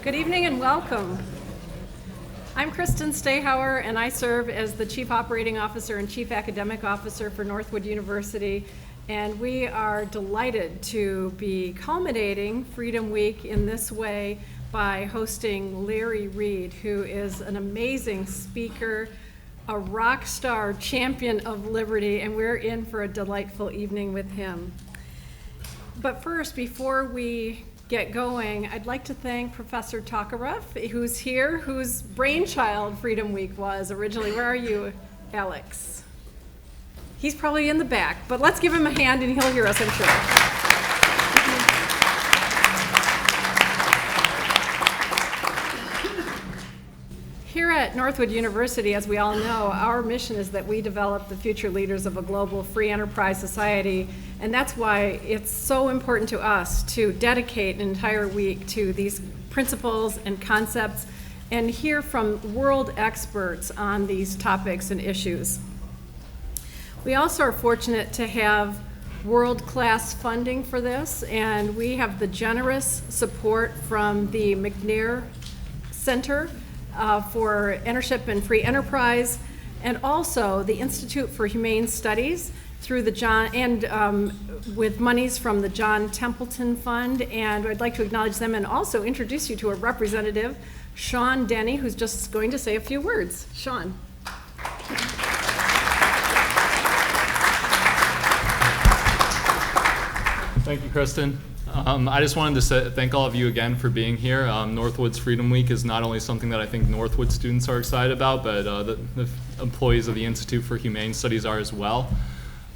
Good evening and welcome. I'm Kristen Stahauer, and I serve as the Chief Operating Officer and Chief Academic Officer for Northwood University, and we are delighted to be culminating Freedom Week in this way by hosting Larry Reed, who is an amazing speaker, a rock star champion of liberty, and we're in for a delightful evening with him. But first, before we get going, I'd like to thank Professor Tokarev, who's here, whose brainchild Freedom Week was originally. Where are you, Alex? He's probably in the back, but let's give him a hand and he'll hear us, I'm sure. Here at Northwood University, as we all know, our mission is that we develop the future leaders of a global free enterprise society, and that's why it's so important to us to dedicate an entire week to these principles and concepts and hear from world experts on these topics and issues. We also are fortunate to have world-class funding for this, and we have the generous support from the Mackinac Center for Entrepreneurship and Free Enterprise, and also the Institute for Humane Studies through the with monies from the John Templeton Fund. And I'd like to acknowledge them and also introduce you to a representative, Sean Denny, who's just going to say a few words. Sean. Thank you, Kristen. I just wanted to thank all of you again for being here. Northwood's Freedom Week is not only something that I think Northwood students are excited about, but the employees of the Institute for Humane Studies are as well.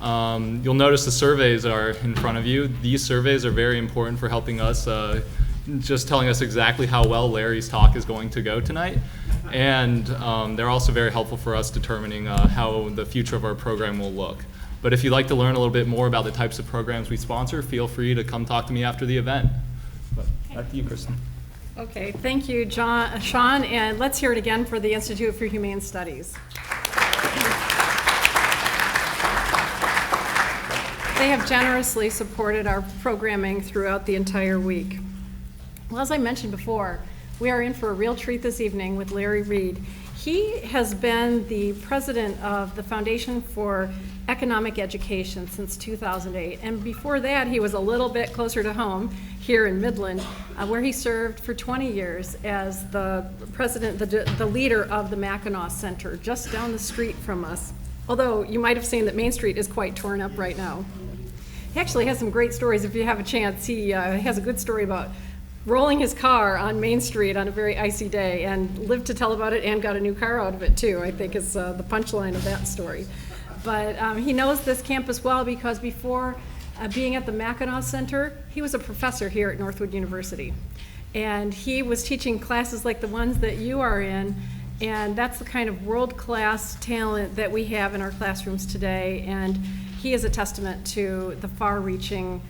You'll notice the surveys are in front of you. These surveys are very important for helping us, just telling us exactly how well Larry's talk is going to go tonight. And they're also very helpful for us determining how the future of our program will look. But if you'd like to learn a little bit more about the types of programs we sponsor, feel free to come talk to me after the event. But back to you, Kristen. Okay, thank you, Sean, and let's hear it again for the Institute for Humane Studies. They have generously supported our programming throughout the entire week. Well, as I mentioned before, we are in for a real treat this evening with Larry Reed. He has been the president of the Foundation for Economic Education since 2008, and before that he was a little bit closer to home here in Midland, where he served for 20 years as the president, the leader of the Mackinac Center, just down the street from us. Although you might have seen that Main Street is quite torn up right now. He actually has some great stories if you have a chance. He has a good story about rolling his car on Main Street on a very icy day and lived to tell about it and got a new car out of it too, I think is the punchline of that story. But he knows this campus well because before being at the Mackinac Center, he was a professor here at Northwood University. And he was teaching classes like the ones that you are in, and that's the kind of world-class talent that we have in our classrooms today. And he is a testament to the far-reaching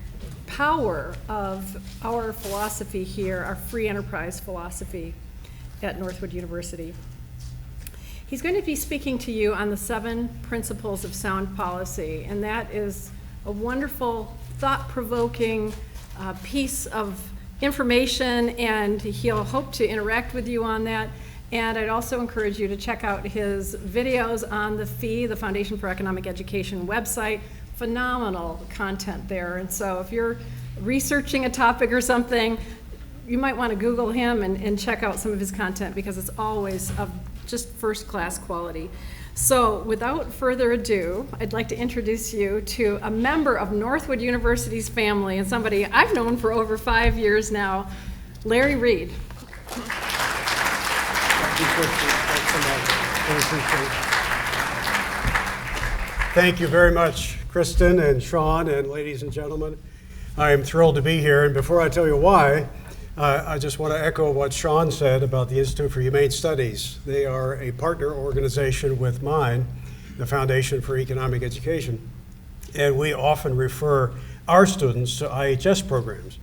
power of our philosophy here, our free enterprise philosophy at Northwood University. He's going to be speaking to you on the 7 principles of sound policy, and that is a wonderful, thought-provoking piece of information, and he'll hope to interact with you on that. And I'd also encourage you to check out his videos on the FEE, the Foundation for Economic Education website. Phenomenal content there. And so if you're researching a topic or something, you might want to Google him and check out some of his content because it's always of just first-class quality. So without further ado, I'd like to introduce you to a member of Northwood University's family and somebody I've known for over 5 years now, Larry Reed. Thank you very much, Kristen and Sean, and ladies and gentlemen. I am thrilled to be here, and before I tell you why, I just want to echo what Sean said about the Institute for Humane Studies. They are a partner organization with mine, the Foundation for Economic Education, and we often refer our students to IHS programs.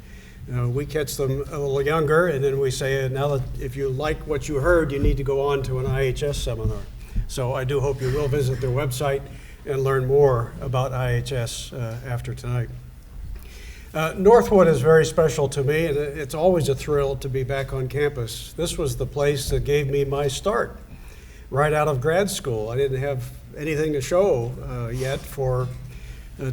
We catch them a little younger, and then we say, now that if you like what you heard, you need to go on to an IHS seminar. So I do hope you will visit their website and learn more about IHS after tonight. Northwood is very special to me, and it's always a thrill to be back on campus. This was the place that gave me my start right out of grad school. I didn't have anything to show yet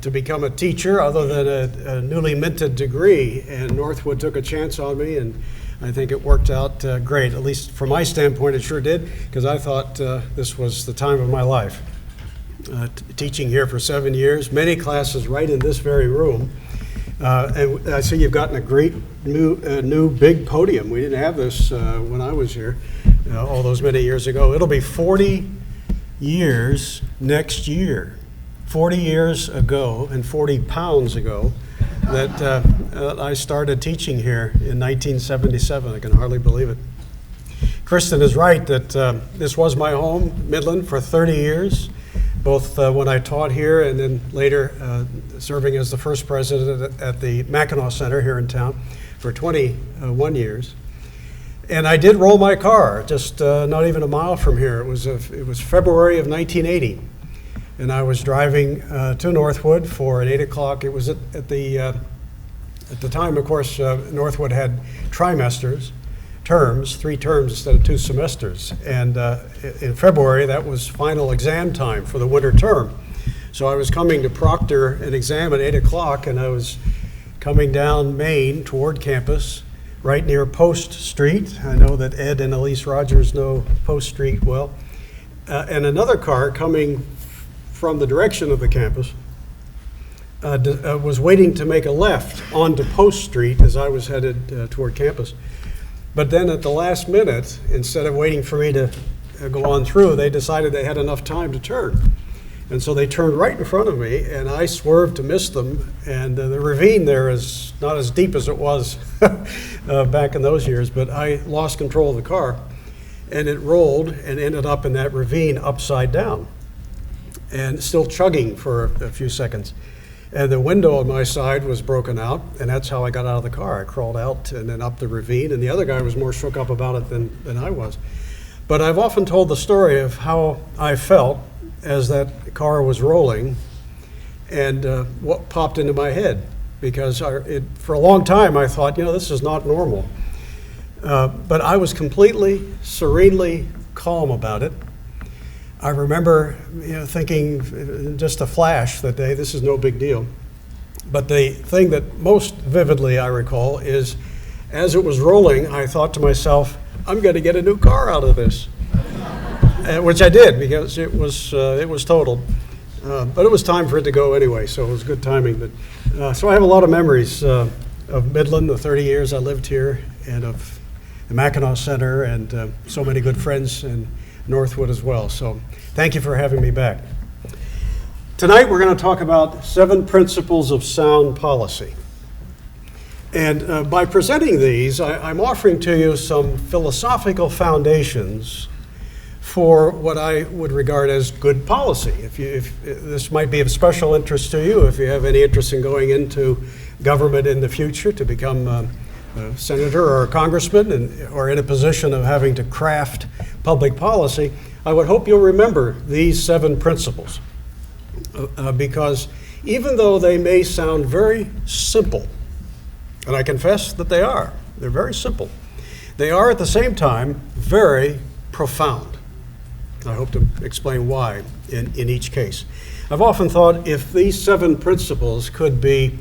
to become a teacher other than a newly minted degree, and Northwood took a chance on me, and I think it worked out great. At least from my standpoint, it sure did, because I thought this was the time of my life. Teaching here for 7 years, many classes right in this very room. And I see you've gotten a great new big podium. We didn't have this when I was here all those many years ago. It'll be 40 years next year. 40 years ago and 40 pounds ago that I started teaching here in 1977. I can hardly believe it. Kristen is right that this was my home, Midland, for 30 years, both when I taught here and then later serving as the first president at the Mackinac Center here in town for 21 years. And I did roll my car just not even a mile from here. It was February of 1980. And I was driving to Northwood for an 8 o'clock. It was at the time, of course, Northwood had trimesters, terms, 3 terms instead of 2 semesters. And in February, that was final exam time for the winter term. So I was coming to proctor an exam at 8 o'clock, and I was coming down Main toward campus, right near Post Street. I know that Ed and Elise Rogers know Post Street well. And another car coming from the direction of the campus was waiting to make a left onto Post Street as I was headed toward campus. But then at the last minute, instead of waiting for me to go on through, they decided they had enough time to turn. And so they turned right in front of me, and I swerved to miss them. And the ravine there is not as deep as it was back in those years, but I lost control of the car, and it rolled and ended up in that ravine upside down, and still chugging for a few seconds. And the window on my side was broken out, and that's how I got out of the car. I crawled out and then up the ravine, and the other guy was more shook up about it than I was. But I've often told the story of how I felt as that car was rolling and what popped into my head, because for a long time I thought, this is not normal. But I was completely, serenely calm about it. I remember thinking just a flash that day, this is no big deal. But the thing that most vividly I recall is as it was rolling, I thought to myself, I'm going to get a new car out of this. Which I did, because it was totaled. But it was time for it to go anyway, so it was good timing. But so I have a lot of memories of Midland, the 30 years I lived here, and of the Mackinac Center, and so many good friends in Northwood as well. So thank you for having me back. Tonight we're going to talk about 7 principles of sound policy. And by presenting these, I'm offering to you some philosophical foundations for what I would regard as good policy. If this might be of special interest to you, if you have any interest in going into government in the future to become a senator or a congressman, or in a position of having to craft public policy, I would hope you'll remember these 7 principles. Because even though they may sound very simple, and I confess that they're very simple, they are at the same time very profound. I hope to explain why in each case. I've often thought if these 7 principles could be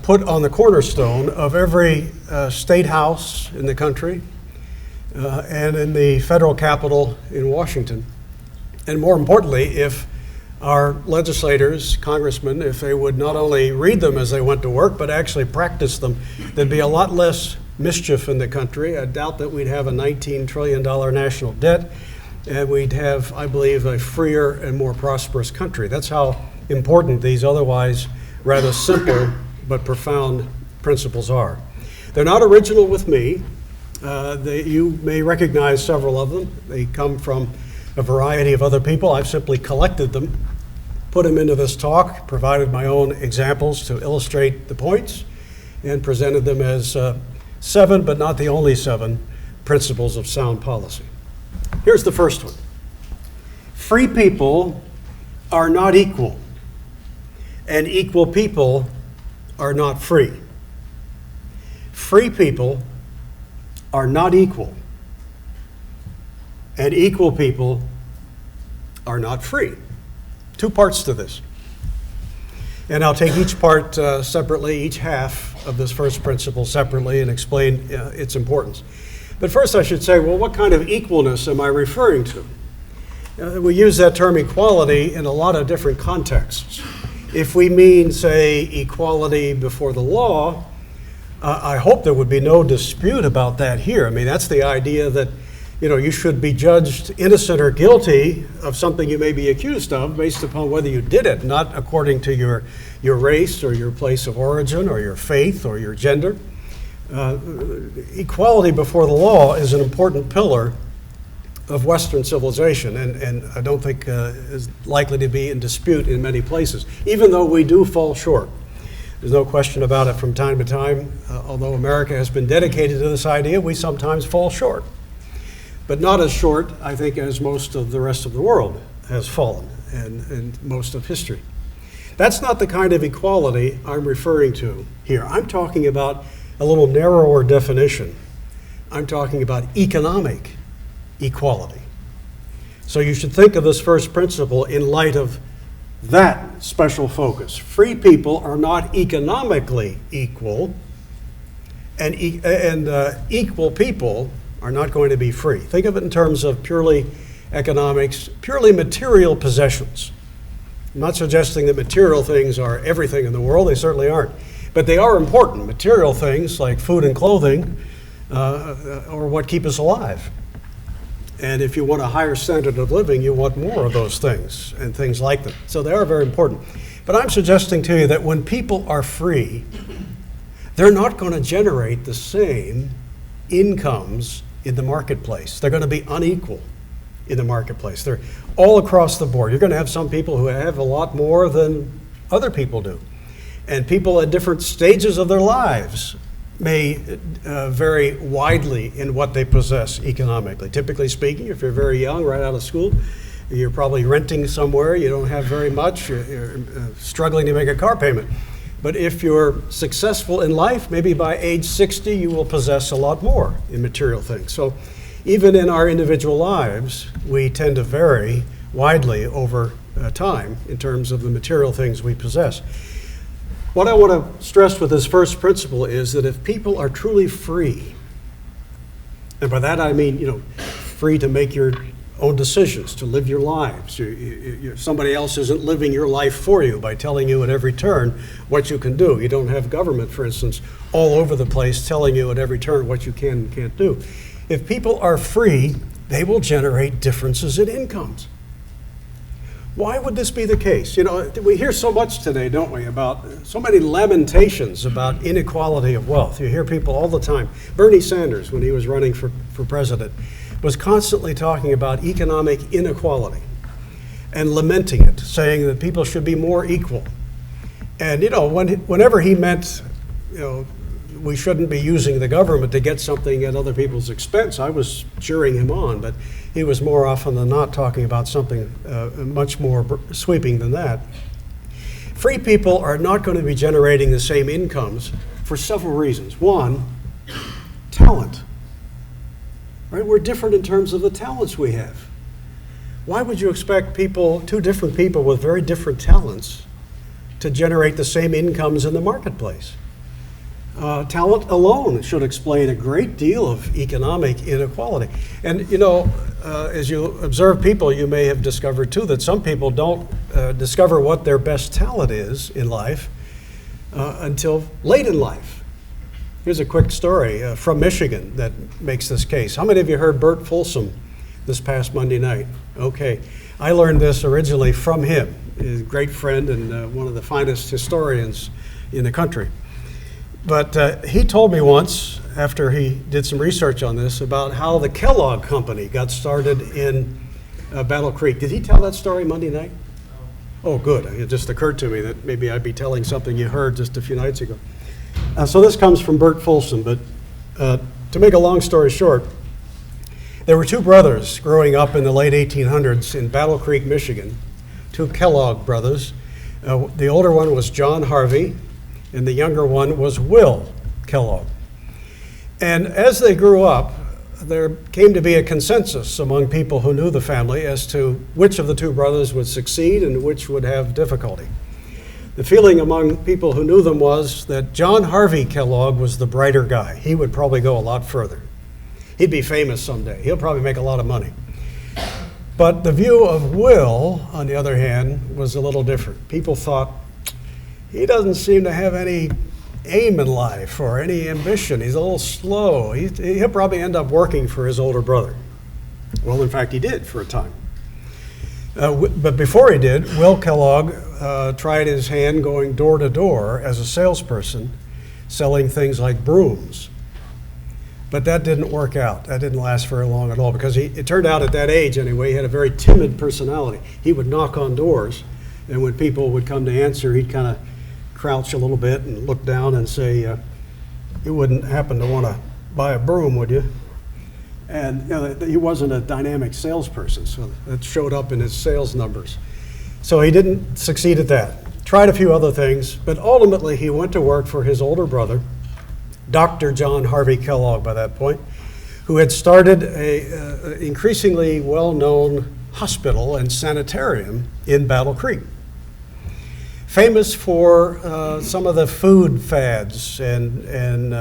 put on the cornerstone of every state house in the country and in the federal capitol in Washington, and more importantly, if our legislators, congressmen, if they would not only read them as they went to work, but actually practice them, there'd be a lot less mischief in the country. I doubt that we'd have a $19 trillion national debt, and we'd have, I believe, a freer and more prosperous country. That's how important these otherwise rather simple but profound principles are. They're not original with me. You may recognize several of them. They come from a variety of other people. I've simply collected them, put them into this talk, provided my own examples to illustrate the points, and presented them as 7, but not the only 7, principles of sound policy. Here's the first one. Free people are not equal, and equal people are not free. Free people are not equal. And equal people are not free. Two parts to this. And I'll take each part separately, each half of this first principle separately, and explain its importance. But first I should say, well, what kind of equalness am I referring to? We use that term equality in a lot of different contexts. If we mean, say, equality before the law, I hope there would be no dispute about that here. I mean, that's the idea that, you should be judged innocent or guilty of something you may be accused of based upon whether you did it, not according to your race or your place of origin or your faith or your gender. Equality before the law is an important pillar of Western civilization, and I don't think is likely to be in dispute in many places, even though we do fall short. There's no question about it from time to time. Although America has been dedicated to this idea, we sometimes fall short. But not as short, I think, as most of the rest of the world has fallen, and most of history. That's not the kind of equality I'm referring to here. I'm talking about a little narrower definition. I'm talking about economic equality. So you should think of this first principle in light of that special focus. Free people are not economically equal, and equal people are not going to be free. Think of it in terms of purely economics, purely material possessions. I'm not suggesting that material things are everything in the world. They certainly aren't. But they are important. Material things like food and clothing are what keep us alive. And if you want a higher standard of living, you want more of those things and things like them. So they are very important. But I'm suggesting to you that when people are free, they're not going to generate the same incomes in the marketplace. They're going to be unequal in the marketplace. They're all across the board. You're going to have some people who have a lot more than other people do. And people at different stages of their lives may vary widely in what they possess economically. Typically speaking, if you're very young, right out of school, you're probably renting somewhere, you don't have very much, you're struggling to make a car payment. But if you're successful in life, maybe by age 60, you will possess a lot more in material things. So even in our individual lives, we tend to vary widely over time in terms of the material things we possess. What I want to stress with this first principle is that if people are truly free, and by that I mean, free to make your own decisions, to live your lives. Somebody else isn't living your life for you by telling you at every turn what you can do. You don't have government, for instance, all over the place telling you at every turn what you can and can't do. If people are free, they will generate differences in incomes. Why would this be the case? We hear so much today, don't we, about so many lamentations about inequality of wealth. You hear people all the time. Bernie Sanders, when he was running for president, was constantly talking about economic inequality and lamenting it, saying that people should be more equal. And whenever he meant, we shouldn't be using the government to get something at other people's expense, I was cheering him on, but he was more often than not talking about something much more sweeping than that. Free people are not going to be generating the same incomes for several reasons. One, talent. Right? We're different in terms of the talents we have. Why would you expect two different people with very different talents to generate the same incomes in the marketplace? Talent alone should explain a great deal of economic inequality. And as you observe people, you may have discovered too that some people don't discover what their best talent is in life until late in life. Here's a quick story from Michigan that makes this case. How many of you heard Bert Folsom this past Monday night? Okay. I learned this originally from him, a great friend and one of the finest historians in the country. But he told me once, after he did some research on this, about how the Kellogg Company got started in Battle Creek. Did he tell that story Monday night? Oh, good. It just occurred to me that maybe I'd be telling something you heard just a few nights ago. So this comes from Bert Folsom, but to make a long story short, there were two brothers growing up in the late 1800s in Battle Creek, Michigan, two Kellogg brothers. The older one was John Harvey, and the younger one was Will Kellogg. And as they grew up, there came to be a consensus among people who knew the family as to which of the two brothers would succeed and which would have difficulty. The feeling among people who knew them was that John Harvey Kellogg was the brighter guy. He would probably go a lot further. He'd be famous someday. He'll probably make a lot of money. But the view of Will, on the other hand, was a little different. People thought, he doesn't seem to have any aim in life or any ambition. He's a little slow. He'll probably end up working for his older brother. Well, in fact, he did for a time. But before he did, Will Kellogg tried his hand going door to door as a salesperson, selling things like brooms. But that didn't work out. That didn't last very long at all, because it turned out at that age anyway, he had a very timid personality. He would knock on doors, and when people would come to answer, he'd kind of crouch a little bit and look down and say, you wouldn't happen to want to buy a broom, would you? And you know, he wasn't a dynamic salesperson, so that showed up in his sales numbers. So he didn't succeed at that. Tried a few other things, but ultimately he went to work for his older brother, Dr. John Harvey Kellogg by that point, who had started a increasingly well-known hospital and sanitarium in Battle Creek. Famous for some of the food fads and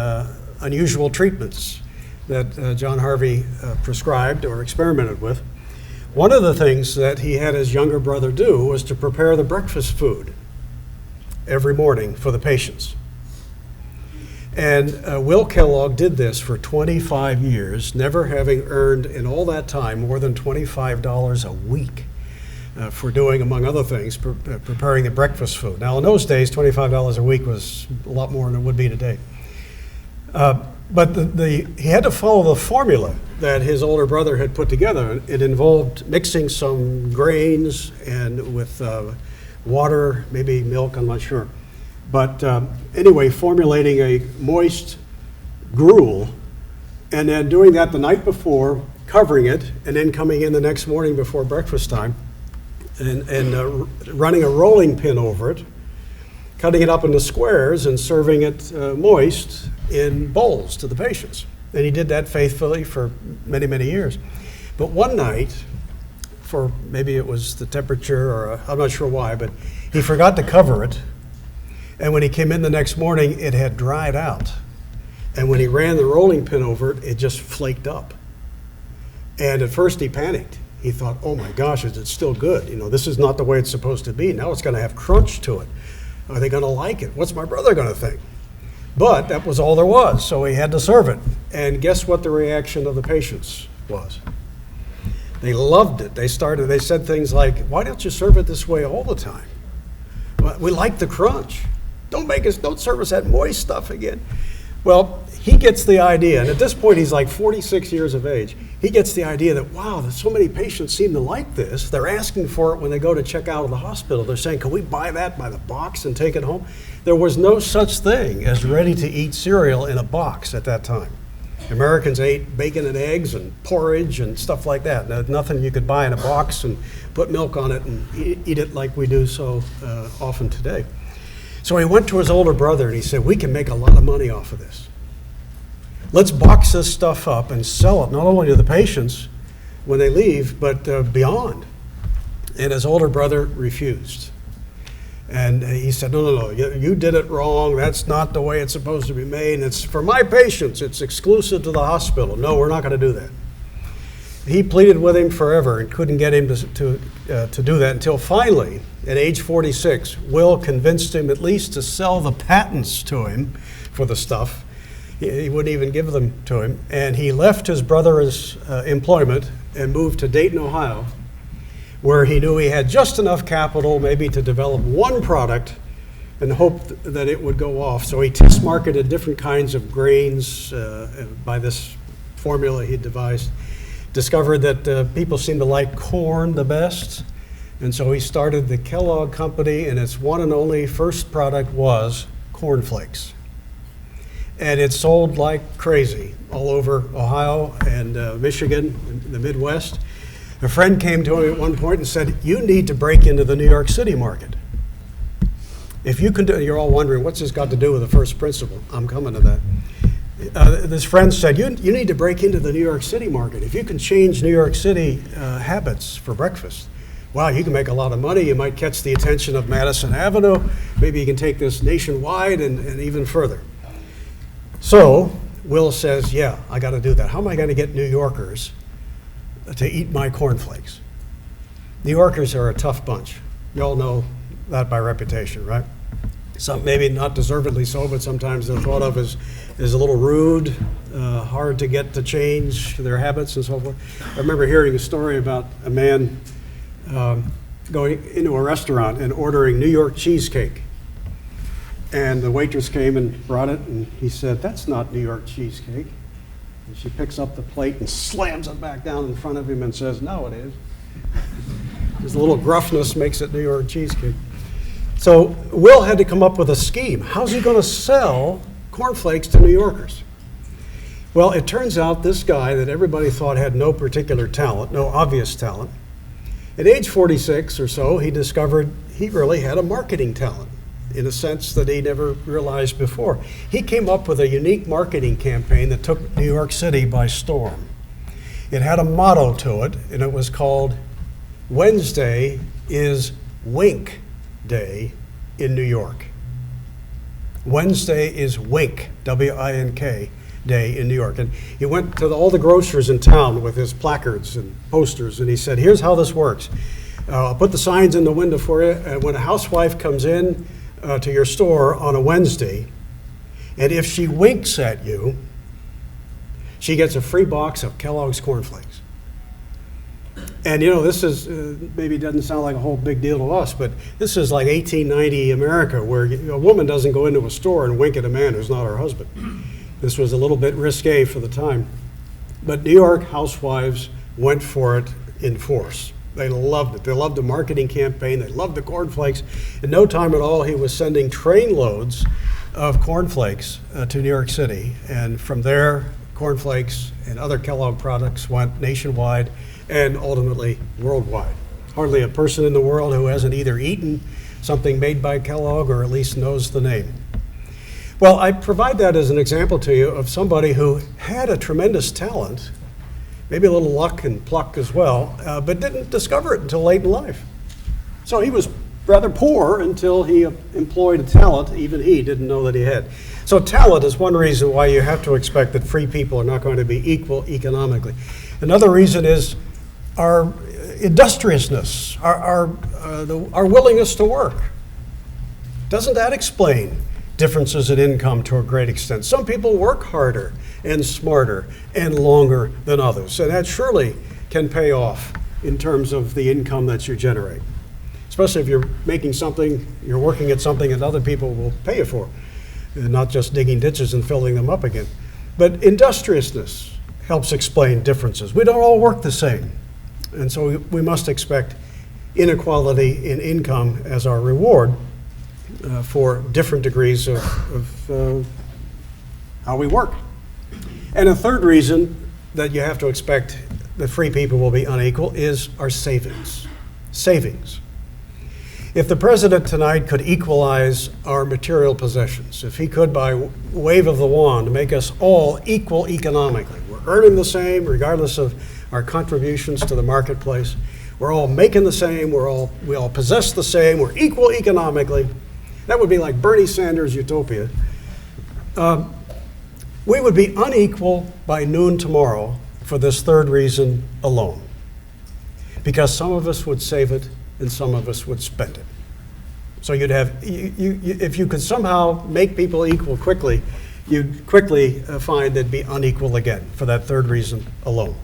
unusual treatments that John Harvey prescribed or experimented with. One of the things that he had his younger brother do was to prepare the breakfast food every morning for the patients. And Will Kellogg did this for 25 years, never having earned in all that time more than $25 a week for doing, among other things, preparing the breakfast food. Now, in those days, $25 a week was a lot more than it would be today. But he had to follow the formula that his older brother had put together. It involved mixing some grains and with water, maybe milk, I'm not sure. But anyway, formulating a moist gruel and then doing that the night before, covering it, and then coming in the next morning before breakfast time and running a rolling pin over it, cutting it up into squares and serving it moist in bowls to the patients. And he did that faithfully for many, many years. But one night, for maybe it was the temperature or I'm not sure why, but he forgot to cover it. And when he came in the next morning, it had dried out. And when he ran the rolling pin over it, it just flaked up. And at first he panicked. He thought, oh my gosh, is it still good? You know, this is not the way it's supposed to be. Now it's going to have crunch to it. Are they going to like it? What's my brother going to think? But that was all there was, so he had to serve it. And guess what the reaction of the patients was? They loved it. They said things like, why don't you serve it this way all the time? Well, we like the crunch. Don't serve us that moist stuff again. Well, he gets the idea, and at this point he's like 46 years of age. He gets the idea that, wow, so many patients seem to like this. They're asking for it when they go to check out of the hospital. They're saying, can we buy that by the box and take it home? There was no such thing as ready-to-eat cereal in a box at that time. Americans ate bacon and eggs and porridge and stuff like that. There's nothing you could buy in a box and put milk on it and eat it like we do so often today. So he went to his older brother and he said, we can make a lot of money off of this. Let's box this stuff up and sell it, not only to the patients when they leave, but beyond. And his older brother refused. And he said, no, you did it wrong. That's not the way it's supposed to be made. It's for my patients. It's exclusive to the hospital. No, we're not going to do that. He pleaded with him forever and couldn't get him to do that until finally, at age 46, Will convinced him at least to sell the patents to him for the stuff. He wouldn't even give them to him. And he left his brother's employment and moved to Dayton, Ohio, where he knew he had just enough capital maybe to develop one product and hoped that it would go off. So he test marketed different kinds of grains by this formula he devised. Discovered that people seem to like corn the best. And so he started the Kellogg Company, and its one and only first product was cornflakes. And it sold like crazy all over Ohio and Michigan, and the Midwest. A friend came to him at one point and said, you need to break into the New York City market. If you can do, you're all wondering, what's this got to do with the first principle? I'm coming to that. This friend said, you need to break into the New York City market. If you can change New York City habits for breakfast, wow, you can make a lot of money. You might catch the attention of Madison Avenue. Maybe you can take this nationwide and even further. So Will says, yeah, I got to do that. How am I going to get New Yorkers to eat my cornflakes? New Yorkers are a tough bunch. You all know that by reputation, right? Some maybe not deservedly so, but sometimes they're thought of as a little rude, hard to get to change their habits and so forth. I remember hearing a story about a man going into a restaurant and ordering New York cheesecake. And the waitress came and brought it, and he said, "That's not New York cheesecake." And she picks up the plate and slams it back down in front of him and says, "No, it is." His little gruffness makes it New York cheesecake. So Will had to come up with a scheme. How's he going to sell cornflakes to New Yorkers? Well, it turns out this guy that everybody thought had no particular talent, no obvious talent, at age 46 or so, he discovered he really had a marketing talent in a sense that he never realized before. He came up with a unique marketing campaign that took New York City by storm. It had a motto to it, and it was called "Wednesday is Wink Day in New York." Wednesday is Wink, W-I-N-K, Day in New York. And he went to all the grocers in town with his placards and posters, and he said, "Here's how this works. I'll put the signs in the window for you. When a housewife comes in to your store on a Wednesday, and if she winks at you, she gets a free box of Kellogg's cornflakes." And you know, this is, maybe doesn't sound like a whole big deal to us, but this is like 1890 America, where a woman doesn't go into a store and wink at a man who's not her husband. This was a little bit risque for the time. But New York housewives went for it in force. They loved it. They loved the marketing campaign. They loved the cornflakes. In no time at all, he was sending trainloads of cornflakes to New York City. And from there, cornflakes and other Kellogg products went nationwide and ultimately worldwide. Hardly a person in the world who hasn't either eaten something made by Kellogg or at least knows the name. Well, I provide that as an example to you of somebody who had a tremendous talent, maybe a little luck and pluck as well, but didn't discover it until late in life. So he was rather poor until he employed a talent even he didn't know that he had. So talent is one reason why you have to expect that free people are not going to be equal economically. Another reason is our industriousness, our willingness to work. Doesn't that explain differences in income to a great extent? Some people work harder and smarter and longer than others, and that surely can pay off in terms of the income that you generate. Especially if you're making something, you're working at something that other people will pay you for, and not just digging ditches and filling them up again. But industriousness helps explain differences. We don't all work the same, and so we must expect inequality in income as our reward for different degrees of how we work. And a third reason that you have to expect that free people will be unequal is our savings. Savings. If the president tonight could equalize our material possessions, if he could by wave of the wand make us all equal economically, we're earning the same regardless of our contributions to the marketplace, we're all making the same, we all possess the same, we're equal economically. That would be like Bernie Sanders' utopia. We would be unequal by noon tomorrow for this third reason alone. Because some of us would save it and some of us would spend it. So you'd have, if you could somehow make people equal quickly, you'd quickly find they'd be unequal again for that third reason alone.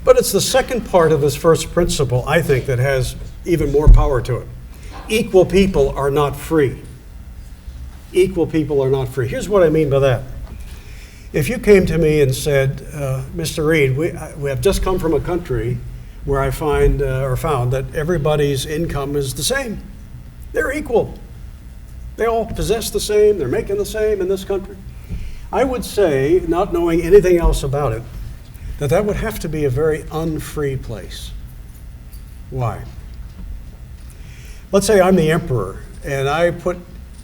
But it's the second part of this first principle, I think, that has even more power to it. Equal people are not free. Equal people are not free. Here's what I mean by that. If you came to me and said, Mr. Reed, we have just come from a country where I found that everybody's income is the same. They're equal. They all possess the same. They're making the same in this country. I would say, not knowing anything else about it, that would have to be a very unfree place. Why? Let's say I'm the emperor and I put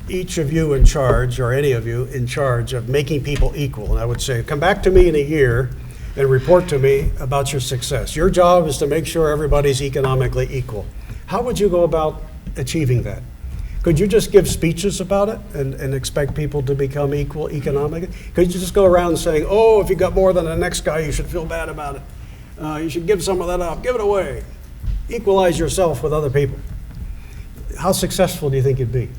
each of you in charge, or any of you in charge of making people equal, and I would say, come back to me in a year and report to me about your success. Your job is to make sure everybody's economically equal. How would you go about achieving that? Could you just give speeches about it and expect people to become equal economically? Could you just go around saying, oh, if you got more than the next guy, you should feel bad about it. You should give some of that up, give it away. Equalize yourself with other people. How successful do you think you'd be?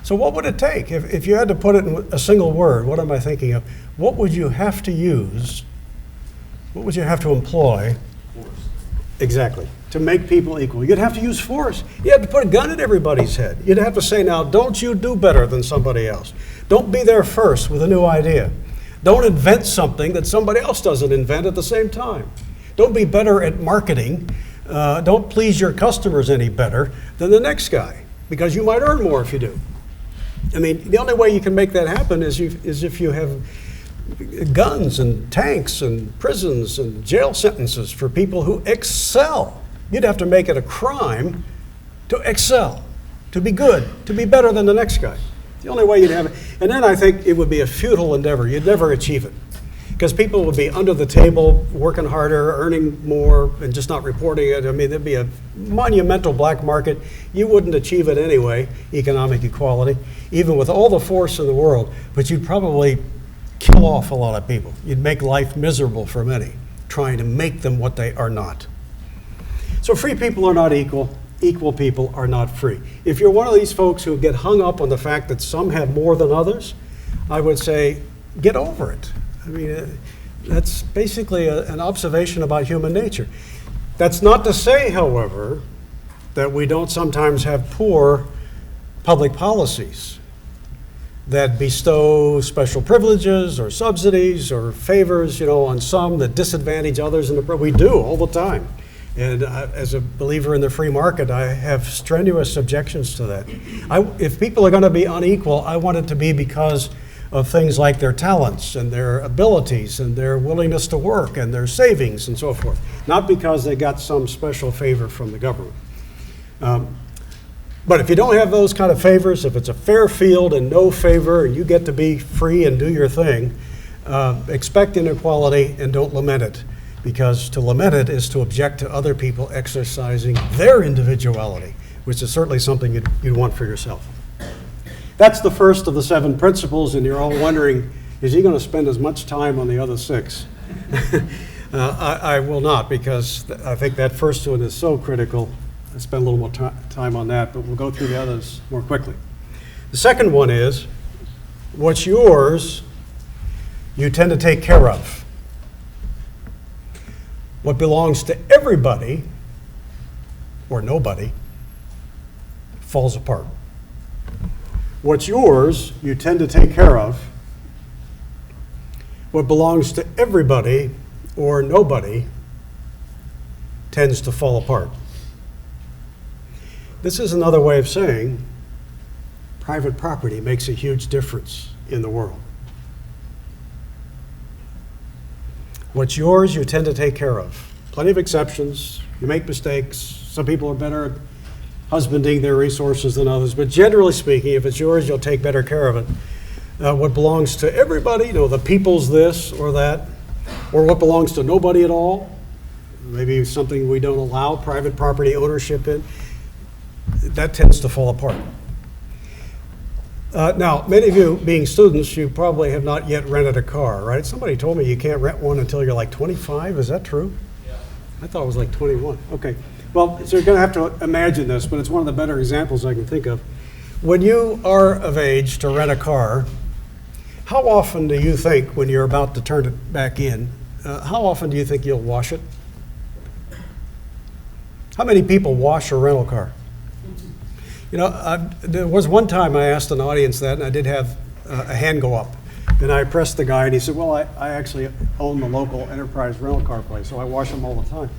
So what would it take? If you had to put it in a single word, what am I thinking of? What would you have to use? What would you have to employ? Force. Exactly. To make people equal. You'd have to use force. You'd have to put a gun at everybody's head. You'd have to say, now, don't you do better than somebody else. Don't be there first with a new idea. Don't invent something that somebody else doesn't invent at the same time. Don't be better at marketing. Don't please your customers any better than the next guy, because you might earn more if you do. I mean, the only way you can make that happen is if you have guns and tanks and prisons and jail sentences for people who excel. You'd have to make it a crime to excel, to be good, to be better than the next guy. The only way you'd have it. And then I think it would be a futile endeavor. You'd never achieve it. Because people would be under the table, working harder, earning more, and just not reporting it. I mean, there'd be a monumental black market. You wouldn't achieve it anyway, economic equality, even with all the force in the world. But you'd probably kill off a lot of people. You'd make life miserable for many, trying to make them what they are not. So free people are not equal. Equal people are not free. If you're one of these folks who get hung up on the fact that some have more than others, I would say, get over it. I mean, that's basically an observation about human nature. That's not to say, however, that we don't sometimes have poor public policies that bestow special privileges or subsidies or favors, on some that disadvantage others. We do all the time. And as a believer in the free market, I have strenuous objections to that. If people are going to be unequal, I want it to be because of things like their talents and their abilities and their willingness to work and their savings and so forth, not because they got some special favor from the government. But if you don't have those kind of favors, if it's a fair field and no favor and you get to be free and do your thing, expect inequality and don't lament it, because to lament it is to object to other people exercising their individuality, which is certainly something you'd want for yourself. That's the first of the 7 principles, and you're all wondering, is he going to spend as much time on the other 6? I will not, because I think that first one is so critical. I'll spend a little more time on that, but we'll go through the others more quickly. The second one is, what's yours, you tend to take care of. What belongs to everybody, or nobody, falls apart. What's yours, you tend to take care of. What belongs to everybody, or nobody, tends to fall apart. This is another way of saying private property makes a huge difference in the world. What's yours, you tend to take care of. Plenty of exceptions. You make mistakes. Some people are better at husbanding their resources than others. But generally speaking, if it's yours, you'll take better care of it. What belongs to everybody, the people's this or that, or what belongs to nobody at all, maybe something we don't allow private property ownership in, that tends to fall apart. Now, many of you being students, you probably have not yet rented a car, right? Somebody told me you can't rent one until you're like 25. Is that true? Yeah. I thought it was like 21. Okay. Well, so you're going to have to imagine this, but it's one of the better examples I can think of. When you are of age to rent a car, how often do you think, when you're about to turn it back in, how often do you think you'll wash it? How many people wash a rental car? There was one time I asked an audience that, and I did have a hand go up. And I pressed the guy, and he said, well, I actually own the local enterprise rental car place, so I wash them all the time.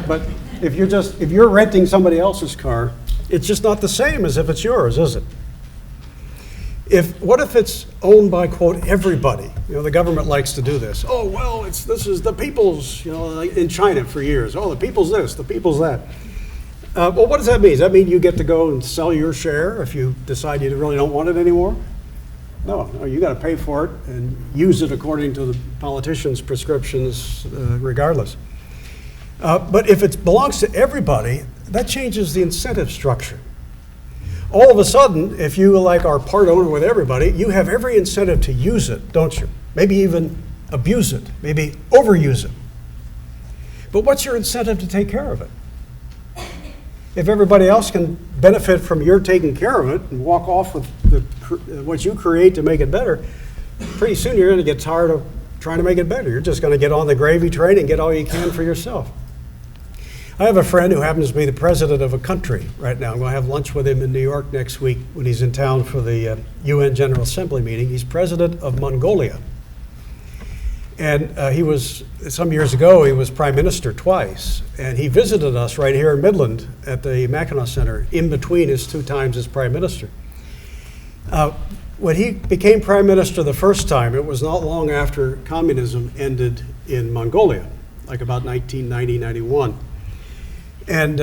But if you're renting somebody else's car, it's just not the same as if it's yours, is it? What if it's owned by, quote, everybody? The government likes to do this. Oh, well, this is the people's, like in China for years. Oh, the people's this, the people's that. Well, what does that mean? Does that mean you get to go and sell your share if you decide you really don't want it anymore? No, you got to pay for it and use it according to the politicians' prescriptions regardless. But if it belongs to everybody, that changes the incentive structure. All of a sudden, if you are part owner with everybody, you have every incentive to use it, don't you? Maybe even abuse it, maybe overuse it. But what's your incentive to take care of it? If everybody else can benefit from your taking care of it and walk off with what you create to make it better, pretty soon you're going to get tired of trying to make it better. You're just going to get on the gravy train and get all you can for yourself. I have a friend who happens to be the president of a country right now. I'm going to have lunch with him in New York next week when he's in town for the UN General Assembly meeting. He's president of Mongolia. And some years ago, he was prime minister twice. And he visited us right here in Midland at the Mackinac Center in between his 2 times as prime minister. When he became prime minister the first time, it was not long after communism ended in Mongolia, like about 1990, 91. And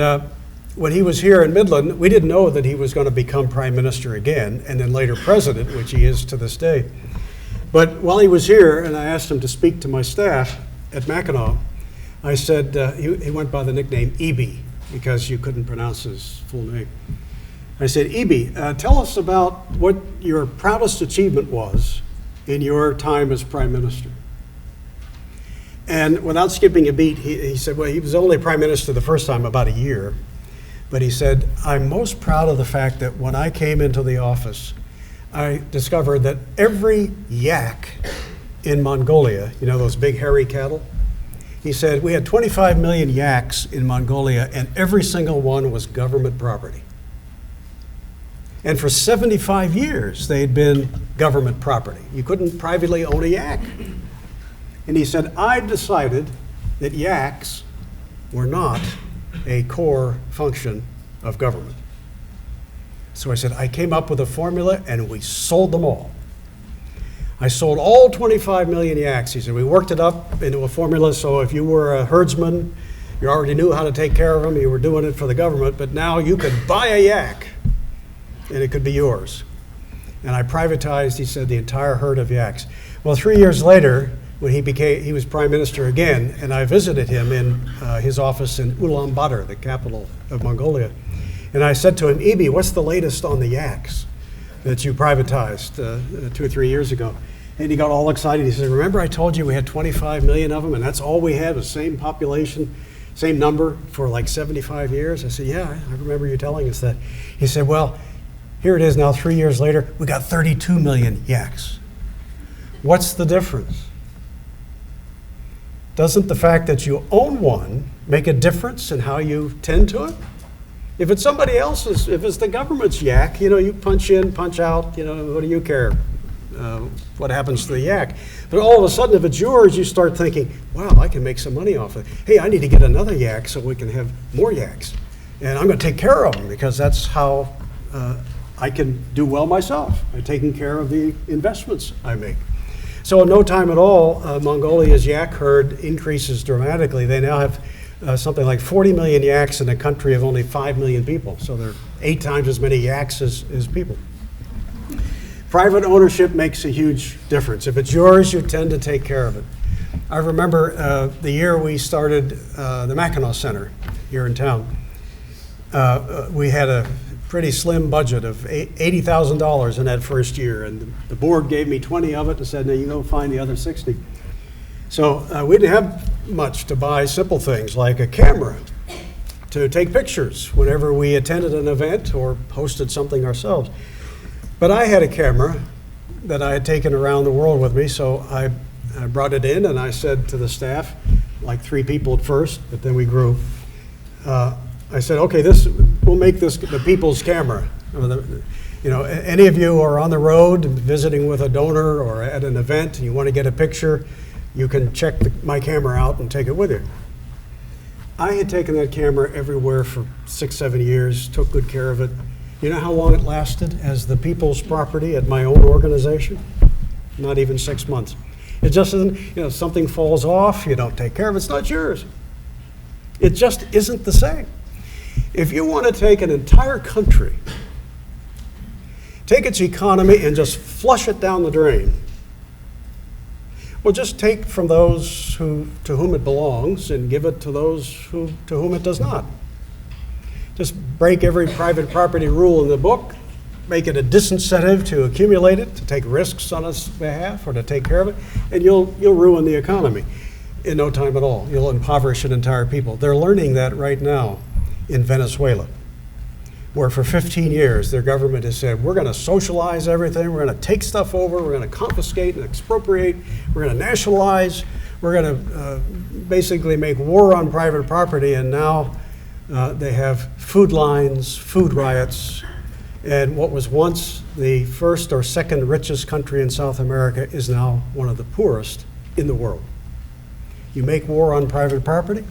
when he was here in Midland, we didn't know that he was going to become prime minister again, and then later president, which he is to this day. But while he was here, and I asked him to speak to my staff at Mackinac, I said, he went by the nickname EB, because you couldn't pronounce his full name. I said, EB, tell us about what your proudest achievement was in your time as prime minister. And without skipping a beat, he said, well, he was only prime minister the first time, about a year. But he said, I'm most proud of the fact that when I came into the office, I discovered that every yak in Mongolia, you know, those big hairy cattle, he said, we had 25 million yaks in Mongolia, and every single one was government property. And for 75 years, they had been government property. You couldn't privately own a yak. And he said, I decided that yaks were not a core function of government. So I said, I came up with a formula and we sold them all. I sold all 25 million yaks. He said, we worked it up into a formula so if you were a herdsman, you already knew how to take care of them, you were doing it for the government, but now you could buy a yak and it could be yours. And I privatized, he said, the entire herd of yaks. Well, 3 years later, when he was prime minister again, and I visited him in his office in Ulaanbaatar, the capital of Mongolia. And I said to him, Ebi, what's the latest on the yaks that you privatized 2 or 3 years ago? And he got all excited. He said, remember I told you we had 25 million of them, and that's all we had, the same population, same number for like 75 years? I said, yeah, I remember you telling us that. He said, well, here it is now, 3 years later, we got 32 million yaks. What's the difference? Doesn't the fact that you own one make a difference in how you tend to it? If it's somebody else's, if it's the government's yak, you know, you punch in, punch out, you know, what do you care what happens to the yak? But all of a sudden, if it's yours, you start thinking, wow, I can make some money off it. Hey, I need to get another yak so we can have more yaks. And I'm going to take care of them because that's how I can do well myself, by taking care of the investments I make. So in no time at all, Mongolia's yak herd increases dramatically. They now have something like 40 million yaks in a country of only 5 million people. So there are 8 times as many yaks as people. Private ownership makes a huge difference. If it's yours, you tend to take care of it. I remember the year we started the Mackinac Center here in town. We had a pretty slim budget of $80,000 in that first year, and the board gave me 20 of it and said, now you go find the other 60. So we didn't have much to buy simple things like a camera to take pictures whenever we attended an event or hosted something ourselves. But I had a camera that I had taken around the world with me, so I brought it in and I said to the staff, like 3 people at first, but then we grew. I said, okay, we'll make this the people's camera. You know, any of you are on the road visiting with a donor or at an event and you want to get a picture, you can check my camera out and take it with you. I had taken that camera everywhere for 6, 7 years, took good care of it. You know how long it lasted as the people's property at my own organization? Not even 6 months. It just isn't, you know, something falls off, you don't take care of it, it's not yours. It just isn't the same. If you want to take an entire country, take its economy and just flush it down the drain, well, just take from those to whom it belongs and give it to those to whom it does not. Just break every private property rule in the book, make it a disincentive to accumulate it, to take risks on its behalf or to take care of it, and you'll ruin the economy in no time at all. You'll impoverish an entire people. They're learning that right now in Venezuela, where for 15 years their government has said, we're going to socialize everything, we're going to take stuff over, we're going to confiscate and expropriate, we're going to nationalize, we're going to basically make war on private property, and now they have food lines, food riots, and what was once the first or second richest country in South America is now one of the poorest in the world. You make war on private property,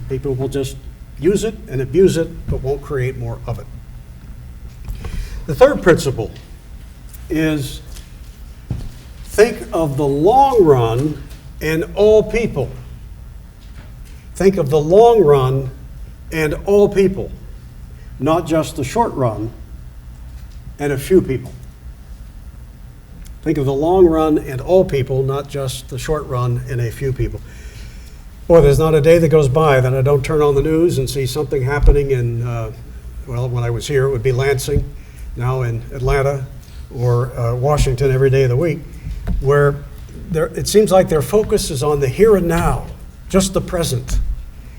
people will just use it and abuse it, but won't create more of it. The third principle is think of the long run and all people. Think of the long run and all people, not just the short run and a few people. Think of the long run and all people, not just the short run and a few people. Boy, there's not a day that goes by that I don't turn on the news and see something happening in, well, when I was here, it would be Lansing, now in Atlanta, or Washington every day of the week, where it seems like their focus is on the here and now, just the present,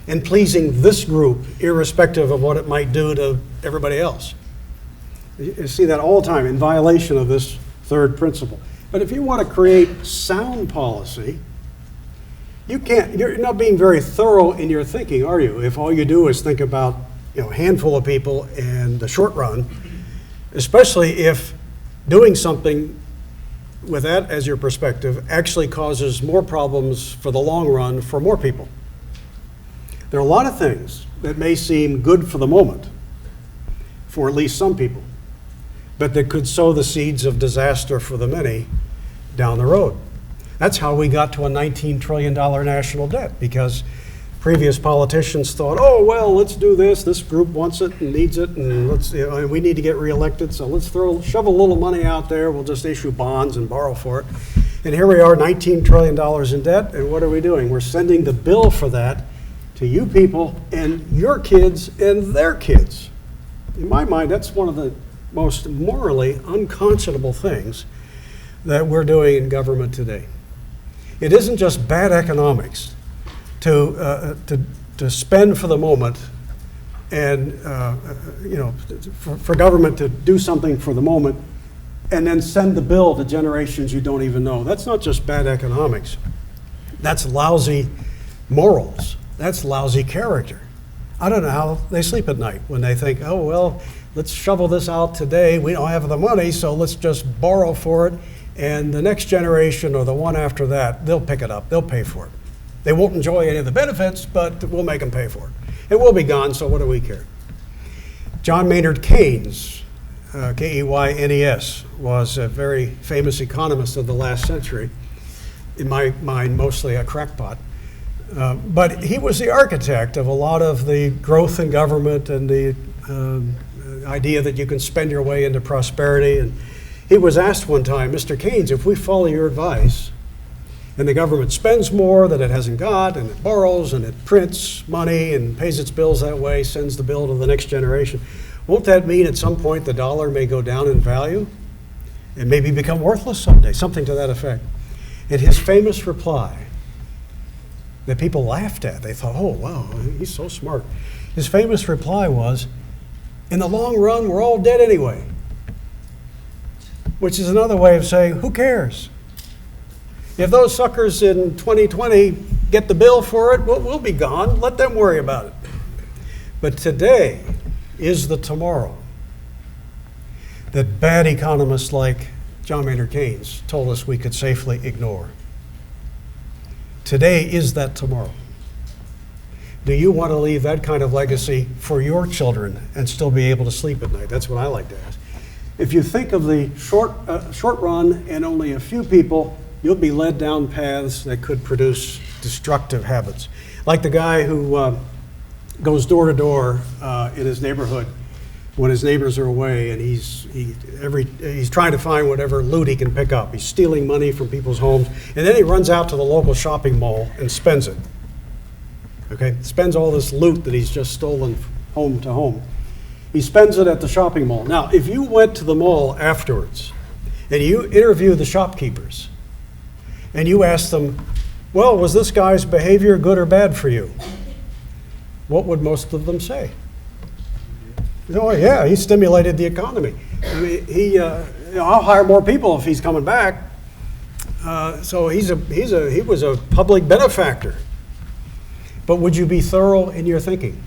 and pleasing this group, irrespective of what it might do to everybody else. You see that all the time in violation of this third principle. But if you want to create sound policy, you're not being very thorough in your thinking, are you? If all you do is think about, a handful of people and the short run, especially if doing something with that as your perspective actually causes more problems for the long run for more people. There are a lot of things that may seem good for the moment, for at least some people, but that could sow the seeds of disaster for the many down the road. That's how we got to a $19 trillion national debt, because previous politicians thought, oh, well, let's do this group wants it and needs it, and we need to get reelected, so let's shove a little money out there, we'll just issue bonds and borrow for it. And here we are, $19 trillion in debt, and what are we doing? We're sending the bill for that to you people and your kids and their kids. In my mind, that's one of the most morally unconscionable things that we're doing in government today. It isn't just bad economics to spend for the moment and for government to do something for the moment and then send the bill to generations you don't even know. That's not just bad economics. That's lousy morals. That's lousy character. I don't know how they sleep at night when they think, oh, well, let's shovel this out today. We don't have the money, so let's just borrow for it. And the next generation or the one after that, they'll pick it up. They'll pay for it. They won't enjoy any of the benefits, but we'll make them pay for it. It will be gone, so what do we care? John Maynard Keynes, Keynes, was a very famous economist of the last century. In my mind, mostly a crackpot. But he was the architect of a lot of the growth in government and the idea that you can spend your way into prosperity. And he was asked one time, Mr. Keynes, if we follow your advice and the government spends more that it hasn't got and it borrows and it prints money and pays its bills that way, sends the bill to the next generation, won't that mean at some point the dollar may go down in value and maybe become worthless someday, something to that effect? And his famous reply that people laughed at, they thought, oh, wow, he's so smart. His famous reply was, in the long run, we're all dead anyway. Which is another way of saying, who cares? If those suckers in 2020 get the bill for it, we'll be gone. Let them worry about it. But today is the tomorrow that bad economists like John Maynard Keynes told us we could safely ignore. Today is that tomorrow. Do you want to leave that kind of legacy for your children and still be able to sleep at night? That's what I like to ask. If you think of the short run and only a few people, you'll be led down paths that could produce destructive habits. Like the guy who goes door to door in his neighborhood when his neighbors are away, and he's trying to find whatever loot he can pick up. He's stealing money from people's homes, and then he runs out to the local shopping mall and spends it. Okay, spends all this loot that he's just stolen home to home. He spends it at the shopping mall. Now, if you went to the mall afterwards and you interview the shopkeepers and you ask them, well, was this guy's behavior good or bad for you? What would most of them say? Oh, yeah, he stimulated the economy. I mean, I'll hire more people if he's coming back. So he was a public benefactor. But would you be thorough in your thinking?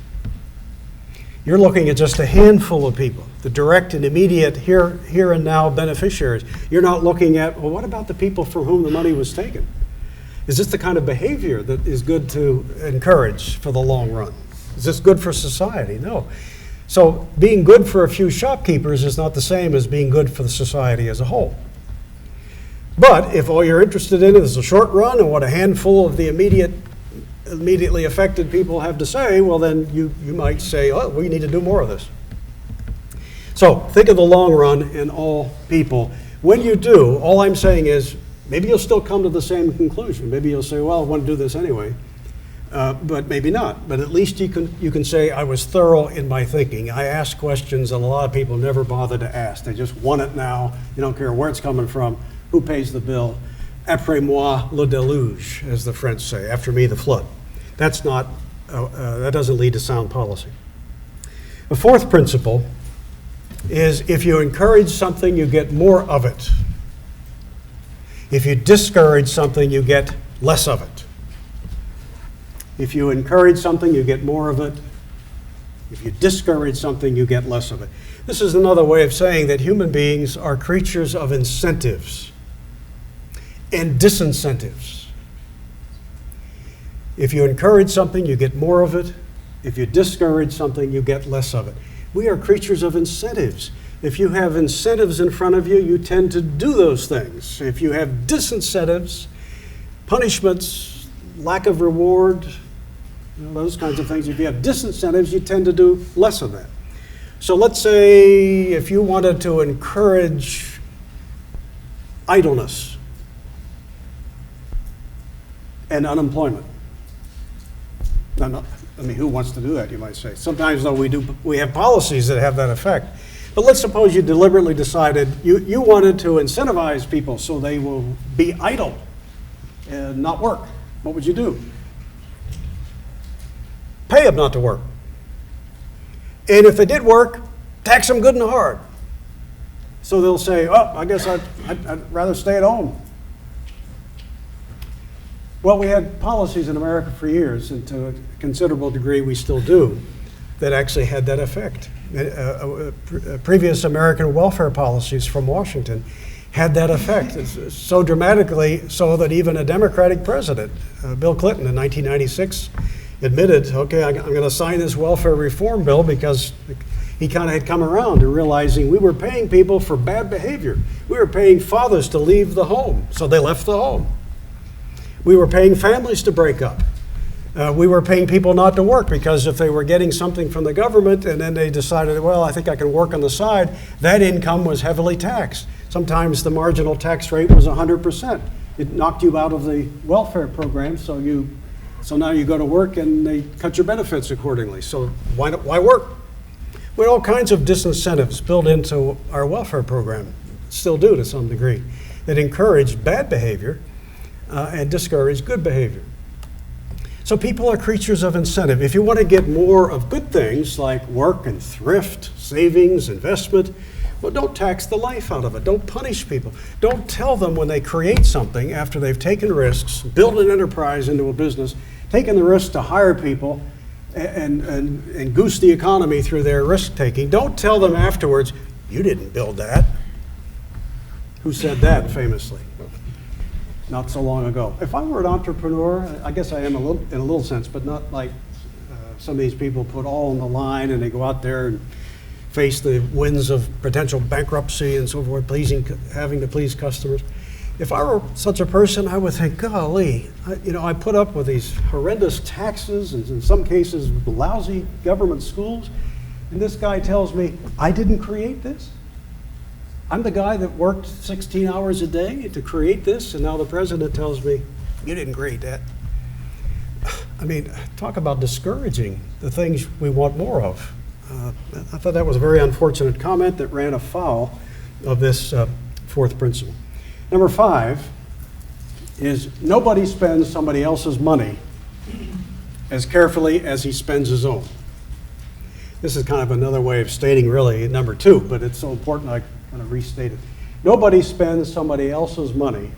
You're looking at just a handful of people, the direct and immediate here and now beneficiaries. You're not looking at, well, what about the people from whom the money was taken? Is this the kind of behavior that is good to encourage for the long run? Is this good for society? No. So being good for a few shopkeepers is not the same as being good for the society as a whole. But if all you're interested in is the short run and what a handful of the immediately affected people have to say, well, then you might say, oh, we need to do more of this. So think of the long run in all people. When you do, all I'm saying is maybe you'll still come to the same conclusion. Maybe you'll say, well, I want to do this anyway, but maybe not. But at least you can say, I was thorough in my thinking. I asked questions that a lot of people never bother to ask. They just want it now. You don't care where it's coming from, who pays the bill. Après moi le déluge, as the French say, after me the flood. That's not, that doesn't lead to sound policy. The fourth principle is if you encourage something, you get more of it. If you discourage something, you get less of it. If you encourage something, you get more of it. If you discourage something, you get less of it. This is another way of saying that human beings are creatures of incentives and disincentives. If you encourage something, you get more of it. If you discourage something, you get less of it. We are creatures of incentives. If you have incentives in front of you, you tend to do those things. If you have disincentives, punishments, lack of reward, those kinds of things, if you have disincentives, you tend to do less of that. So let's say if you wanted to encourage idleness and unemployment. I mean, who wants to do that, you might say. Sometimes, though, we have policies that have that effect. But let's suppose you deliberately decided you wanted to incentivize people so they will be idle and not work. What would you do? Pay them not to work. And if they did work, tax them good and hard. So they'll say, oh, I guess I'd rather stay at home. Well, we had policies in America for years, and to a considerable degree we still do, that actually had that effect. Previous American welfare policies from Washington had that effect. It's so dramatically so that even a Democratic president, Bill Clinton in 1996, admitted, okay, I'm going to sign this welfare reform bill because he kind of had come around to realizing we were paying people for bad behavior. We were paying fathers to leave the home, so they left the home. We were paying families to break up. We were paying people not to work because if they were getting something from the government and then they decided, well, I think I can work on the side, that income was heavily taxed. Sometimes the marginal tax rate was 100%. It knocked you out of the welfare program, so now you go to work and they cut your benefits accordingly. So why work? We had all kinds of disincentives built into our welfare program, still do to some degree, that encouraged bad behavior and discourage good behavior. So people are creatures of incentive. If you want to get more of good things like work and thrift, savings, investment, well, don't tax the life out of it. Don't punish people. Don't tell them when they create something after they've taken risks, built an enterprise into a business, taken the risk to hire people and goose the economy through their risk taking. Don't tell them afterwards, you didn't build that. Who said that famously? Not so long ago. If I were an entrepreneur, I guess I am in a little sense, but not like some of these people put all on the line and they go out there and face the winds of potential bankruptcy and so forth, having to please customers. If I were such a person, I would think, golly, I put up with these horrendous taxes and in some cases lousy government schools, and this guy tells me, I didn't create this? I'm the guy that worked 16 hours a day to create this, and now the president tells me, you didn't create that. I mean, talk about discouraging the things we want more of. I thought that was a very unfortunate comment that ran afoul of this fourth principle. Number 5 is nobody spends somebody else's money as carefully as he spends his own. This is kind of another way of stating really number 2, but it's so important I kind of restate it. Nobody spends somebody else's money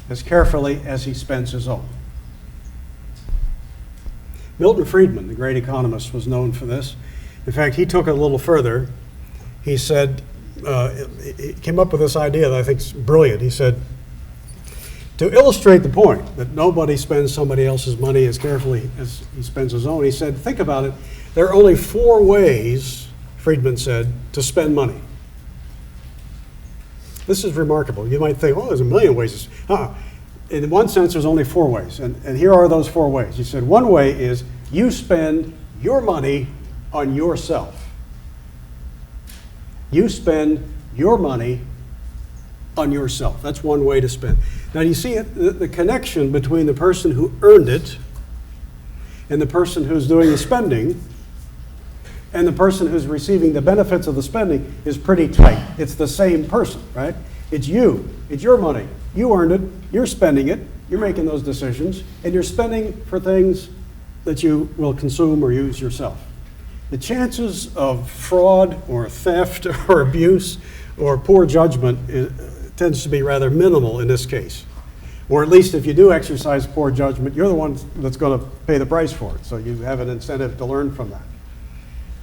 as carefully as he spends his own. Milton Friedman, the great economist, was known for this. In fact, he took it a little further. He said, he came up with this idea that I think is brilliant. He said, to illustrate the point that nobody spends somebody else's money as carefully as he spends his own, he said, think about it. There are only 4 ways, Friedman said, to spend money. This is remarkable. You might think, oh, there's a million ways. In one sense, there's only 4 ways. And here are those 4 ways. He said, one way is you spend your money on yourself. You spend your money on yourself. That's one way to spend. Now, you see the connection between the person who earned it and the person who's doing the spending and the person who's receiving the benefits of the spending is pretty tight. It's the same person, right? It's you. It's your money. You earned it. You're spending it. You're making those decisions. And you're spending for things that you will consume or use yourself. The chances of fraud or theft or abuse or poor judgment tends to be rather minimal in this case. Or at least if you do exercise poor judgment, you're the one that's going to pay the price for it. So you have an incentive to learn from that.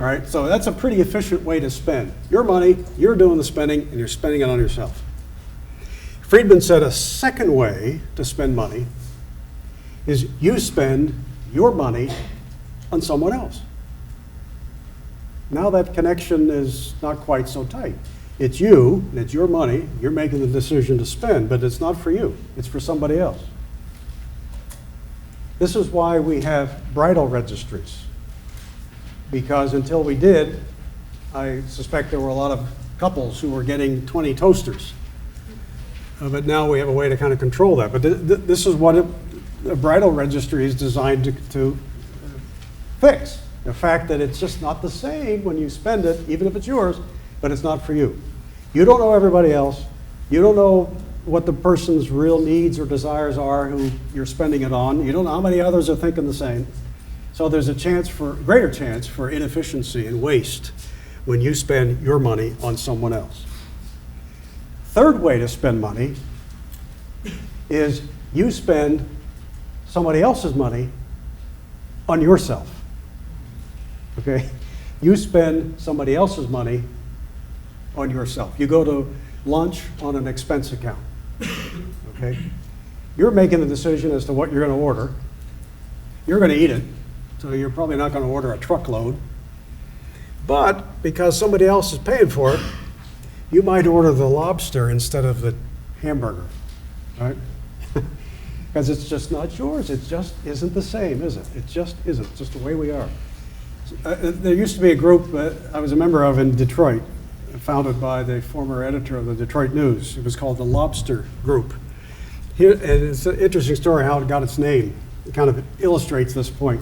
All right, so that's a pretty efficient way to spend. Your money, you're doing the spending, and you're spending it on yourself. Friedman said a second way to spend money is you spend your money on someone else. Now that connection is not quite so tight. It's you, and it's your money, you're making the decision to spend, but it's not for you, it's for somebody else. This is why we have bridal registries. Because until we did, I suspect there were a lot of couples who were getting 20 toasters. But now we have a way to kind of control that. But this is what a bridal registry is designed to fix. The fact that it's just not the same when you spend it, even if it's yours, but it's not for you. You don't know everybody else. You don't know what the person's real needs or desires are who you're spending it on. You don't know how many others are thinking the same. So there's a greater chance for inefficiency and waste when you spend your money on someone else. Third way to spend money is you spend somebody else's money on yourself. Okay? You spend somebody else's money on yourself. You go to lunch on an expense account. Okay? You're making the decision as to what you're going to order. You're going to eat it, so you're probably not going to order a truckload. But because somebody else is paying for it, you might order the lobster instead of the hamburger, right? Because it's just not yours. It just isn't the same, is it? It just isn't. It's just the way we are. There used to be a group I was a member of in Detroit, founded by the former editor of the Detroit News. It was called the Lobster Group. Here, and it's an interesting story how it got its name. It kind of illustrates this point.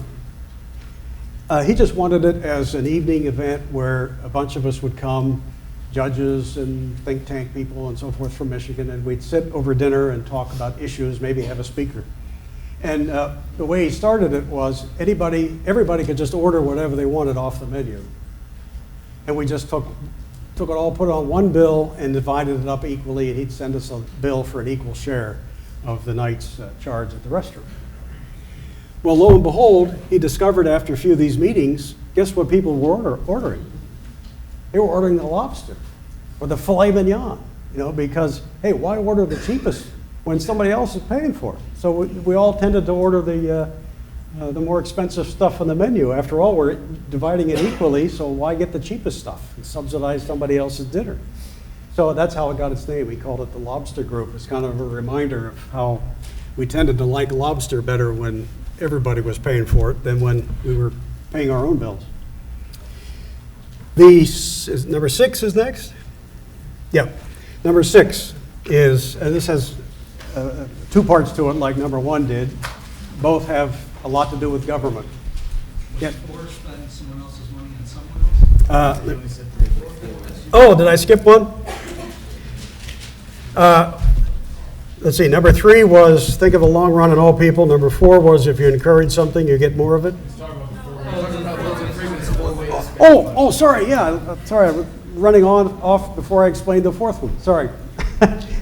He just wanted it as an evening event where a bunch of us would come, judges and think tank people and so forth from Michigan, and we'd sit over dinner and talk about issues, maybe have a speaker. And the way he started it was everybody could just order whatever they wanted off the menu. And we just took it all, put it on one bill, and divided it up equally, and he'd send us a bill for an equal share of the night's charge at the restaurant. Well, lo and behold, he discovered after a few of these meetings, guess what people were ordering? They were ordering the lobster or the filet mignon, because, hey, why order the cheapest when somebody else is paying for it? So we all tended to order the more expensive stuff on the menu. After all, we're dividing it equally, so why get the cheapest stuff and subsidize somebody else's dinner? So that's how it got its name. We called it the Lobster Group. It's kind of a reminder of how we tended to like lobster better when everybody was paying for it than when we were paying our own bills. Number 6 is next? Yeah. Number 6 is, and this has 2 parts to it like number 1 did. Both have a lot to do with government. Yeah. Or spend someone else's money on someone else? Oh, did I skip one? Let's see, number 3 was think of the long run on all people. Number 4 was if you encourage something, you get more of it. Oh, sorry, yeah, sorry, I'm running off before I explained the 4th one, sorry.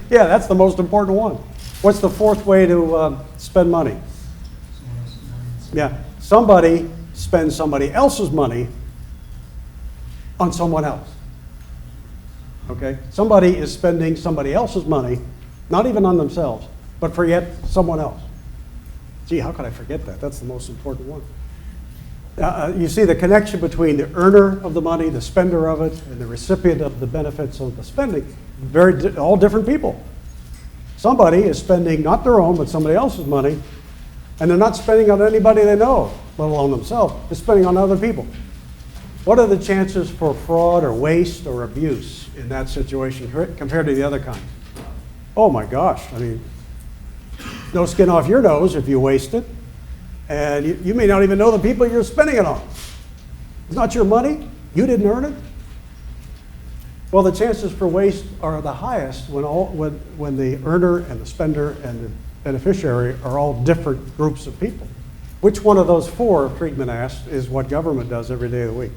Yeah, that's the most important one. What's the 4th way to spend money? Yeah, somebody spends somebody else's money on someone else. Okay? Somebody is spending somebody else's money, not even on themselves, but for yet someone else. Gee, how could I forget that? That's the most important one. You see the connection between the earner of the money, the spender of it, and the recipient of the benefits of the spending. All different people. Somebody is spending not their own, but somebody else's money, and they're not spending on anybody they know, let alone themselves. They're spending on other people. What are the chances for fraud or waste or abuse in that situation compared to the other kind? Oh my gosh, I mean, no skin off your nose if you waste it. And you may not even know the people you're spending it on. It's not your money. You didn't earn it. Well, the chances for waste are the highest when the earner and the spender and the beneficiary are all different groups of people. Which one of those 4, Friedman asked, is what government does every day of the week?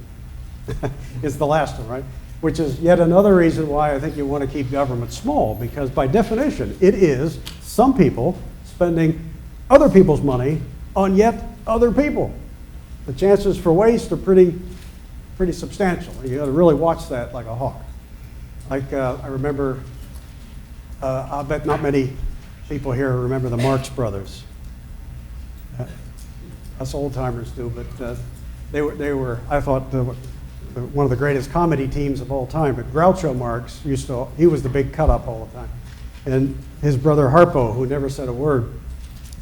It's the last one, right? Which is yet another reason why I think you want to keep government small, because by definition, it is some people spending other people's money on yet other people. The chances for waste are pretty substantial. You got to really watch that like a hawk. Like I remember, I'll bet not many people here remember the Marx Brothers. Us old timers do, but they were I thought one of the greatest comedy teams of all time. But Groucho Marx he was the big cut up all the time, and his brother Harpo, who never said a word,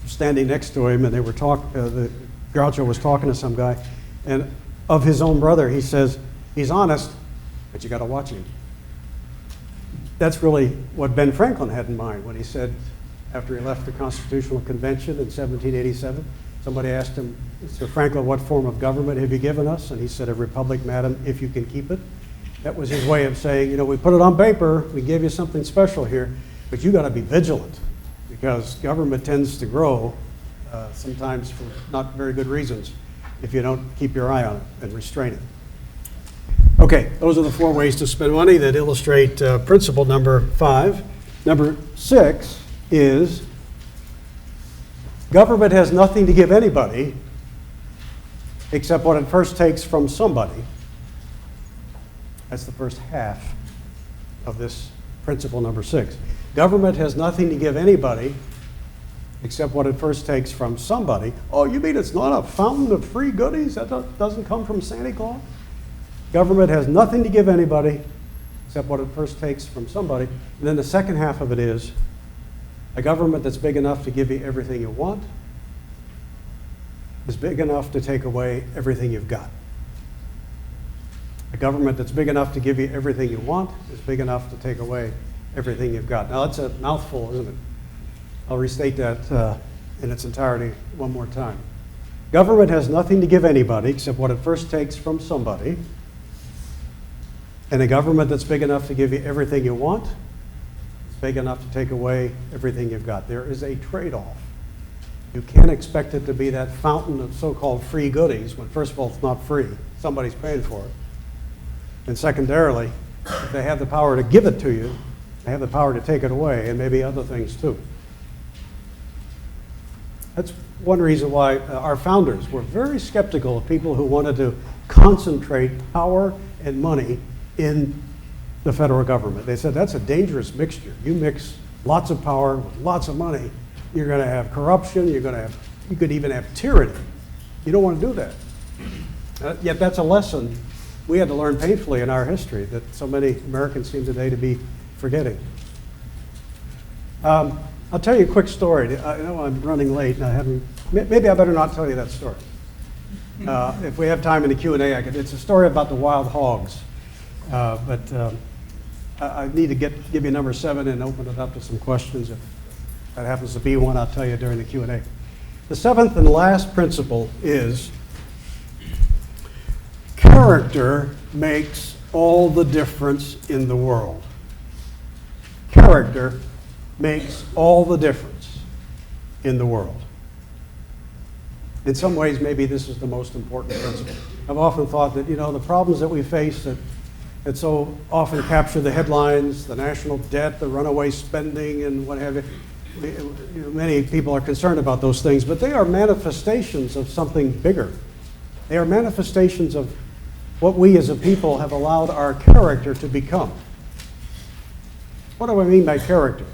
standing next to him, and they were Groucho was talking to some guy, and of his own brother, he says, he's honest, but you got to watch him. That's really what Ben Franklin had in mind when he said, after he left the Constitutional Convention in 1787, somebody asked him, Mr. Franklin, what form of government have you given us? And he said, a republic, madam, if you can keep it. That was his way of saying, we put it on paper, we gave you something special here, but you got to be vigilant, because government tends to grow, sometimes for not very good reasons, if you don't keep your eye on it and restrain it. Okay, those are the 4 ways to spend money that illustrate principle number 5. Number 6 is government has nothing to give anybody except what it first takes from somebody. That's the first half of this principle number 6. Government has nothing to give anybody except what it first takes from somebody. Oh, you mean it's not a fountain of free goodies? That doesn't come from Santa Claus? Government has nothing to give anybody except what it first takes from somebody. And then the second half of it is a government that's big enough to give you everything you want is big enough to take away everything you've got. A government that's big enough to give you everything you want is big enough to take away everything you've got. Now, that's a mouthful, isn't it? I'll restate that in its entirety one more time. Government has nothing to give anybody except what it first takes from somebody. And a government that's big enough to give you everything you want is big enough to take away everything you've got. There is a trade-off. You can't expect it to be that fountain of so-called free goodies when, first of all, it's not free. Somebody's paying for it. And secondarily, if they have the power to give it to you, they have the power to take it away, and maybe other things too. That's one reason why our founders were very skeptical of people who wanted to concentrate power and money in the federal government. They said that's a dangerous mixture. You mix lots of power with lots of money, you're going to have corruption, you could even have tyranny. You don't want to do that. Yet that's a lesson we had to learn painfully in our history that so many Americans seem today to be forgetting. I'll tell you a quick story. I know I'm running late, and I haven't. Maybe I better not tell you that story. If we have time in the Q&A, I could. It's a story about the wild hogs, but I need to give you number 7 and open it up to some questions. If that happens to be one, I'll tell you during the Q&A. The 7th and last principle is character makes all the difference in the world. Character makes all the difference in the world. In some ways, maybe this is the most important principle. I've often thought that, the problems that we face that so often capture the headlines, the national debt, the runaway spending, and what have you, many people are concerned about those things, but they are manifestations of something bigger. They are manifestations of what we as a people have allowed our character to become. What do I mean by character?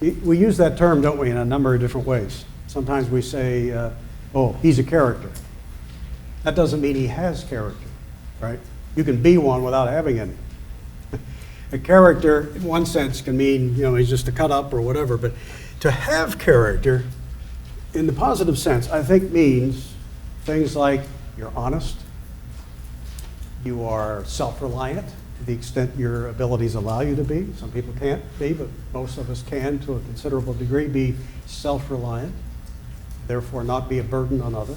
We use that term, don't we, in a number of different ways. Sometimes we say, oh, he's a character. That doesn't mean he has character, right? You can be one without having any. A character, in one sense, can mean, he's just a cut up or whatever, but to have character, in the positive sense, I think means things like you're honest, you are self-reliant, to the extent your abilities allow you to be. Some people can't be, but most of us can, to a considerable degree, be self-reliant, therefore not be a burden on others.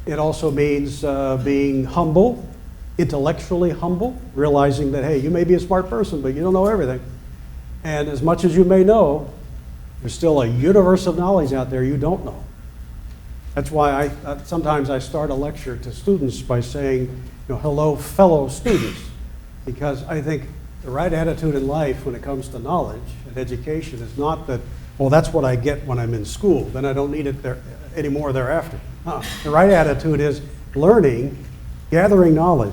It also means being humble, intellectually humble, realizing that, hey, you may be a smart person, but you don't know everything. And as much as you may know, there's still a universe of knowledge out there you don't know. That's why sometimes I start a lecture to students by saying, hello, fellow students, because I think the right attitude in life when it comes to knowledge and education is not that, well, that's what I get when I'm in school, then I don't need it there anymore thereafter. The right attitude is learning, gathering knowledge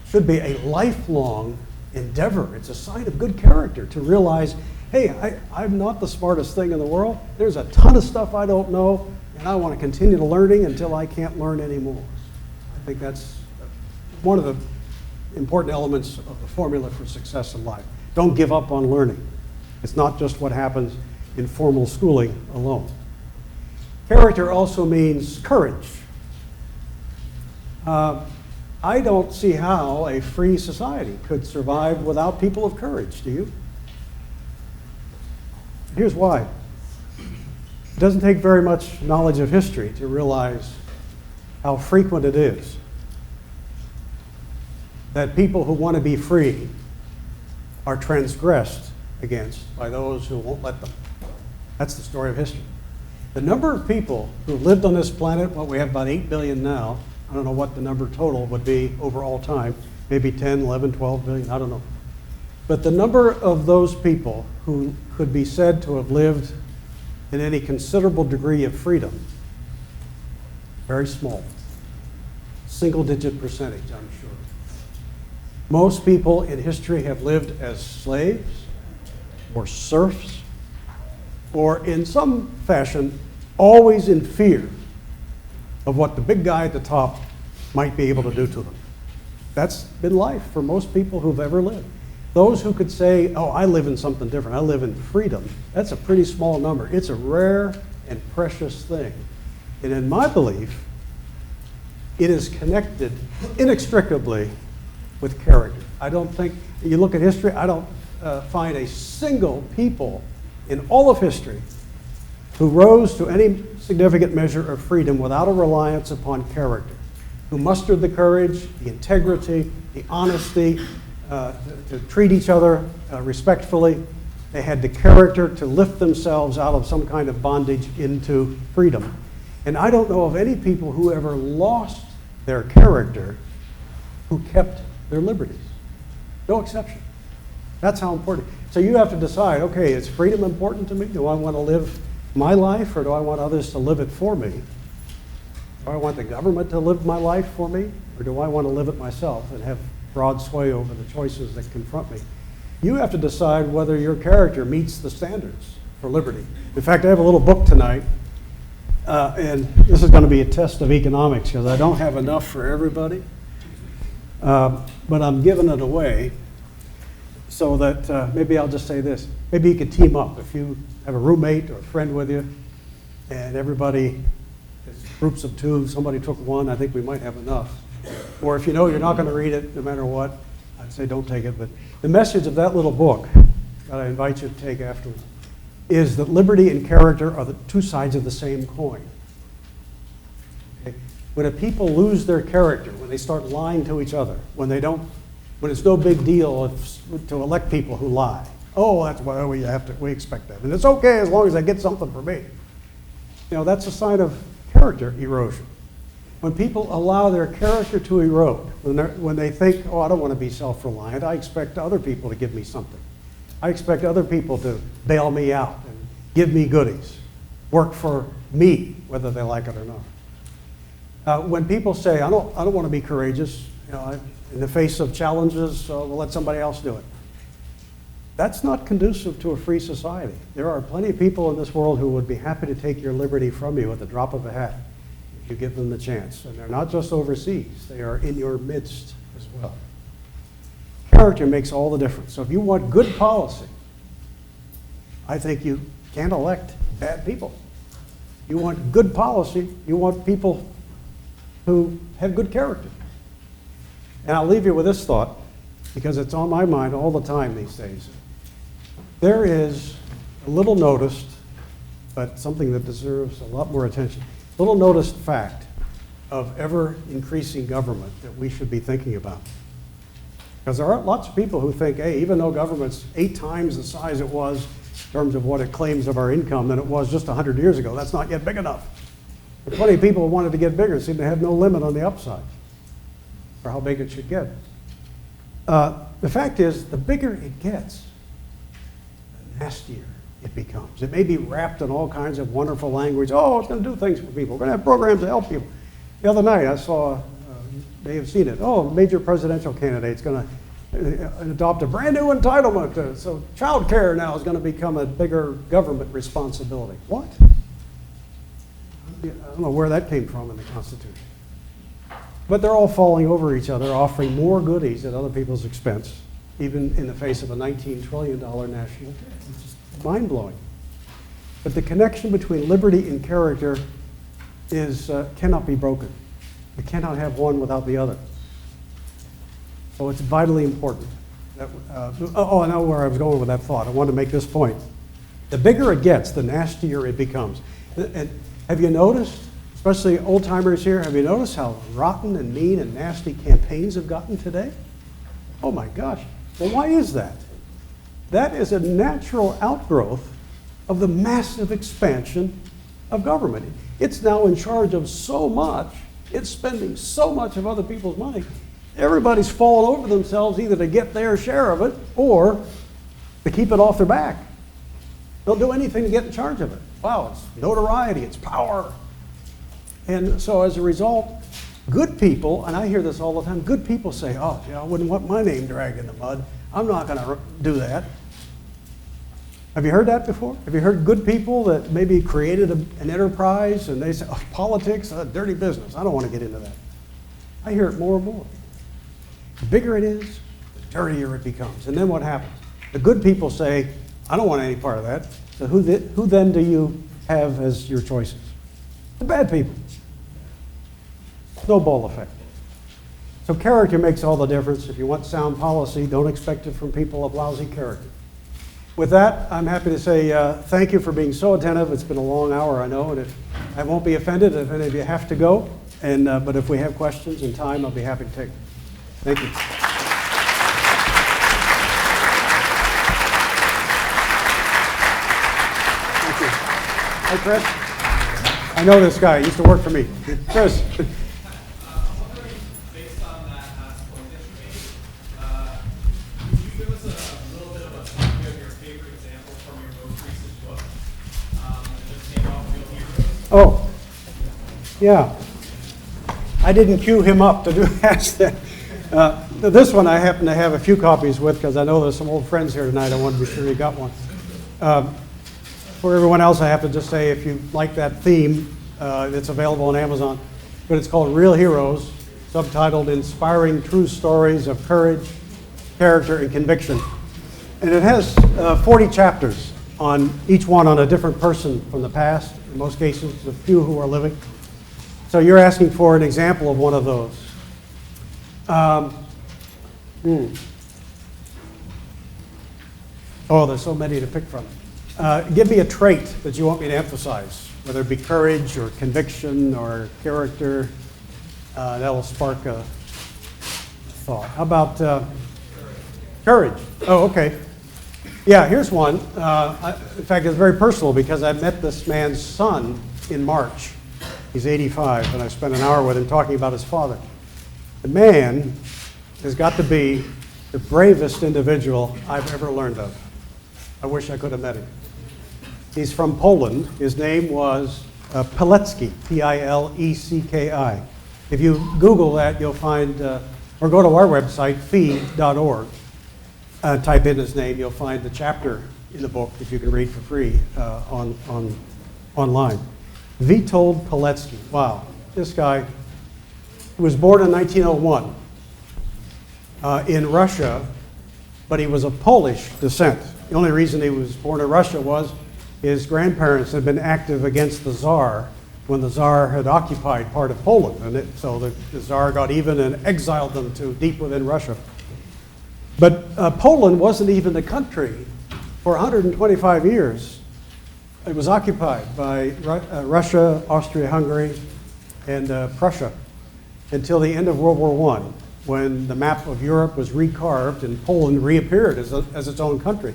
should be a lifelong endeavor. It's a sign of good character to realize, hey, I'm not the smartest thing in the world. There's a ton of stuff I don't know, and I want to continue to learning until I can't learn anymore. I think that's one of the important elements of the formula for success in life. Don't give up on learning. It's not just what happens in formal schooling alone. Character also means courage. I don't see how a free society could survive without people of courage, do you? Here's why. It doesn't take very much knowledge of history to realize how frequent it is that people who want to be free are transgressed against by those who won't let them. That's the story of history. The number of people who lived on this planet, we have about 8 billion now. I don't know what the number total would be over all time, maybe 10, 11, 12 billion, I don't know. But the number of those people who could be said to have lived in any considerable degree of freedom, very small. Single-digit percentage, I'm sure. Most people in history have lived as slaves or serfs, or in some fashion, always in fear of what the big guy at the top might be able to do to them. That's been life for most people who've ever lived. Those who could say, oh, I live in something different, I live in freedom, that's a pretty small number. It's a rare and precious thing. And in my belief, it is connected inextricably with character. I don't think, you look at history, I don't find a single people in all of history who rose to any significant measure of freedom without a reliance upon character, who mustered the courage, the integrity, the honesty, to treat each other respectfully. They had the character to lift themselves out of some kind of bondage into freedom. And I don't know of any people who ever lost their character who kept their liberties. No exception. That's how important. So you have to decide, okay, is freedom important to me? Do I want to live my life, or do I want others to live it for me? Do I want the government to live my life for me, or do I want to live it myself and have broad sway over the choices that confront me? You have to decide whether your character meets the standards for liberty. In fact, I have a little book tonight, and this is going to be a test of economics because I don't have enough for everybody, but I'm giving it away. so that maybe I'll just say this. Maybe you could team up. If you have a roommate or a friend with you, and everybody, it's groups of two, somebody took one, I think we might have enough. Or if you know you're not going to read it no matter what, I'd say don't take it. But the message of that little book that I invite you to take afterwards is that liberty and character are the two sides of the same coin. Okay? When a people lose their character, when they start lying to each other, when it's no big deal to elect people who lie. Oh, that's why we expect that. And it's okay as long as I get something for me. You know, that's a sign of character erosion. When people allow their character to erode, when they think, oh, I don't want to be self-reliant, I expect other people to give me something. I expect other people to bail me out and give me goodies, work for me, whether they like it or not. When people say, I don't want to be courageous, you know, in the face of challenges, we'll let somebody else do it. That's not conducive to a free society. There are plenty of people in this world who would be happy to take your liberty from you at the drop of a hat if you give them the chance. And they're not just overseas, they are in your midst as well. Character makes all the difference. So if you want good policy, I think you can't elect bad people. You want good policy, you want people who have good character. And I'll leave you with this thought, because it's on my mind all the time these days. There is a little noticed, but something that deserves a lot more attention, little noticed fact of ever-increasing government that we should be thinking about. Because there are lots of people who think, hey, even though government's 8 times the size it was in terms of what it claims of our income than it was just 100 years ago, that's not yet big enough. There are plenty of people who wanted to get bigger, seem to have no limit on the upside for how big it should get. The fact is, the bigger it gets, the nastier it becomes. It may be wrapped in all kinds of wonderful language. Oh, it's going to do things for people. We're going to have programs to help people. The other night, I saw, you may have seen it, a major presidential candidate's going to adopt a brand new entitlement. So child care now is going to become a bigger government responsibility. What? I don't know where that came from in the Constitution. But they're all falling over each other, offering more goodies at other people's expense, even in the face of a $19 trillion national debt. It's just mind-blowing. But the connection between liberty and character cannot be broken. You cannot have one without the other. So it's vitally important. I know where I was going with that thought. I wanted to make this point. The bigger it gets, the nastier it becomes. And have you noticed, especially old-timers here, have you noticed how rotten and mean and nasty campaigns have gotten today? Oh my gosh. Well, why is that? That is a natural outgrowth of the massive expansion of government. It's now in charge of so much, it's spending so much of other people's money. Everybody's fallen over themselves either to get their share of it or to keep it off their back. They'll do anything to get in charge of it. Wow, it's notoriety, it's power. And so as a result, good people, and I hear this all the time, good people say, oh, I wouldn't want my name dragged in the mud. I'm not going to do that. Have you heard that before? Have you heard good people that maybe created an enterprise and they say, oh, politics, dirty business. I don't want to get into that. I hear it more and more. The bigger it is, the dirtier it becomes. And then what happens? The good people say, I don't want any part of that. So who then do you have as your choices? The bad people. Snowball effect. So character makes all the difference. If you want sound policy, don't expect it from people of lousy character. With that, I'm happy to say thank you for being so attentive. It's been a long hour, I know, and I won't be offended if any of you have to go. But if we have questions and time, I'll be happy to take them. Thank you. Thank you. Hi, Chris. I know this guy. He used to work for me. Chris. Oh, yeah. I didn't cue him up to do that. This one I happen to have a few copies with because I know there's some old friends here tonight. I wanted to be sure you got one. For everyone else, I have to just say if you like that theme, it's available on Amazon. But it's called Real Heroes, subtitled Inspiring True Stories of Courage, Character, and Conviction. And it has 40 chapters on each one on a different person from the past, in most cases, a few who are living. So you're asking for an example of one of those. Oh, there's so many to pick from. Give me a trait that you want me to emphasize, whether it be courage or conviction or character. That'll spark a thought. How about courage? Oh, okay. Yeah, here's one. In fact, it's very personal because I met this man's son in March. He's 85, and I spent an hour with him talking about his father. The man has got to be the bravest individual I've ever learned of. I wish I could have met him. He's from Poland. His name was Pilecki, P-I-L-E-C-K-I. If you Google that, you'll find, or go to our website, fee.org. Type in his name, you'll find the chapter in the book that you can read for free online. Witold Pilecki. Wow, this guy was born in 1901 in Russia, but he was of Polish descent. The only reason he was born in Russia was his grandparents had been active against the Tsar when the Tsar had occupied part of Poland. And so the Tsar got even and exiled them to deep within Russia. But Poland wasn't even a country for 125 years. It was occupied by Russia, Austria-Hungary, and Prussia until the end of World War I, when the map of Europe was recarved and Poland reappeared as its own country.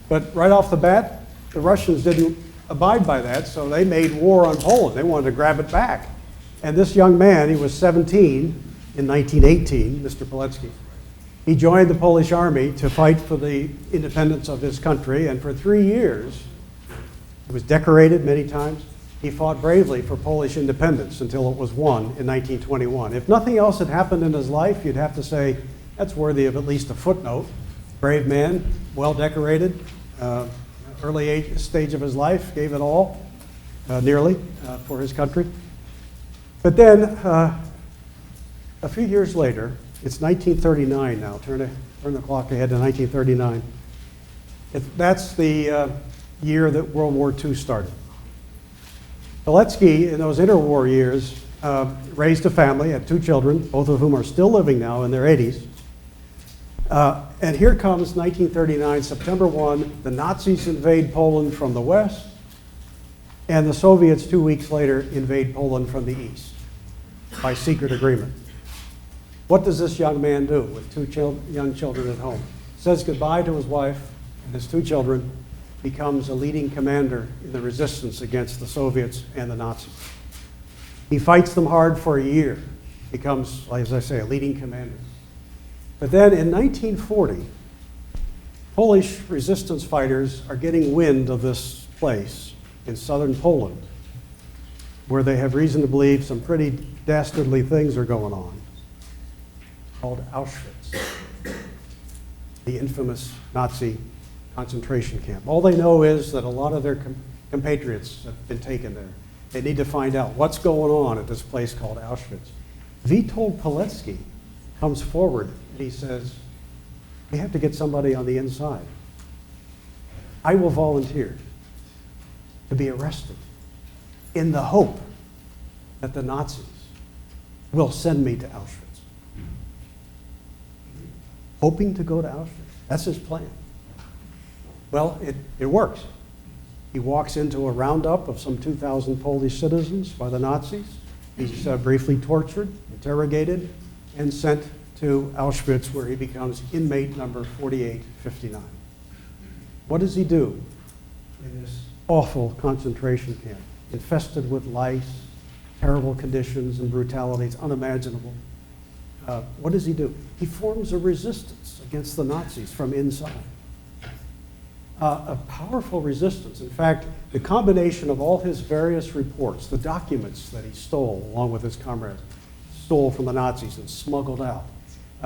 But right off the bat, the Russians didn't abide by that, so they made war on Poland. They wanted to grab it back. And this young man, he was 17 in 1918, Mr. Pilecki. He joined the Polish army to fight for the independence of his country, and for 3 years, he was decorated many times. He fought bravely for Polish independence until it was won in 1921. If nothing else had happened in his life, you'd have to say that's worthy of at least a footnote. Brave man, well decorated, early stage of his life, gave it all, nearly, for his country. But then, a few years later, it's 1939 now, turn the clock ahead to 1939. That's the year that World War II started. Pilecki, in those interwar years, raised a family, had 2 children, both of whom are still living now in their 80s. And here comes 1939, September 1, the Nazis invade Poland from the west, and the Soviets 2 weeks later invade Poland from the east by secret agreement. What does this young man do with 2 young children at home? Says goodbye to his wife and his 2 children, becomes a leading commander in the resistance against the Soviets and the Nazis. He fights them hard for a year, becomes, as I say, a leading commander. But then in 1940, Polish resistance fighters are getting wind of this place in southern Poland, where they have reason to believe some pretty dastardly things are going on, called Auschwitz, the infamous Nazi concentration camp. All they know is that a lot of their compatriots have been taken there. They need to find out what's going on at this place called Auschwitz. Witold Pilecki comes forward and he says, we have to get somebody on the inside. I will volunteer to be arrested in the hope that the Nazis will send me to Auschwitz. Hoping to go to Auschwitz. That's his plan. Well, it works. He walks into a roundup of some 2,000 Polish citizens by the Nazis. He's briefly tortured, interrogated, and sent to Auschwitz, where he becomes inmate number 4859. What does he do in this awful concentration camp, infested with lice, terrible conditions and brutalities, unimaginable? What does he do? He forms a resistance against the Nazis from inside. A powerful resistance. In fact, the combination of all his various reports, the documents that he stole along with his comrades, stole from the Nazis and smuggled out.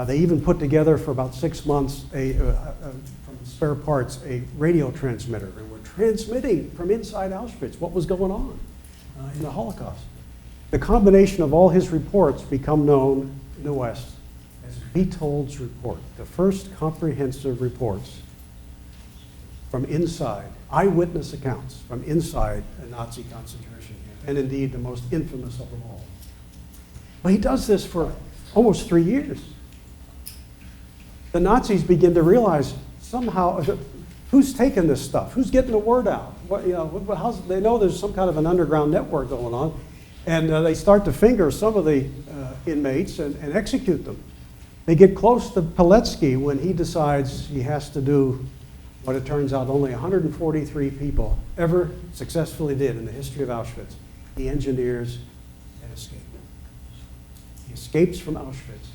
They even put together for about 6 months, from spare parts, a radio transmitter, and were transmitting from inside Auschwitz what was going on in the Holocaust. The combination of all his reports become known in the West as Witold's report, the first comprehensive reports from inside, eyewitness accounts from inside a Nazi concentration camp, and indeed the most infamous of them all. Well, he does this for almost 3 years. The Nazis begin to realize somehow who's taking this stuff, who's getting the word out. They know there's some kind of an underground network going on, and they start to finger some of the inmates and execute them. They get close to Pilecki when he decides he has to do what it turns out only 143 people ever successfully did in the history of Auschwitz. He engineers an escape. He escapes from Auschwitz,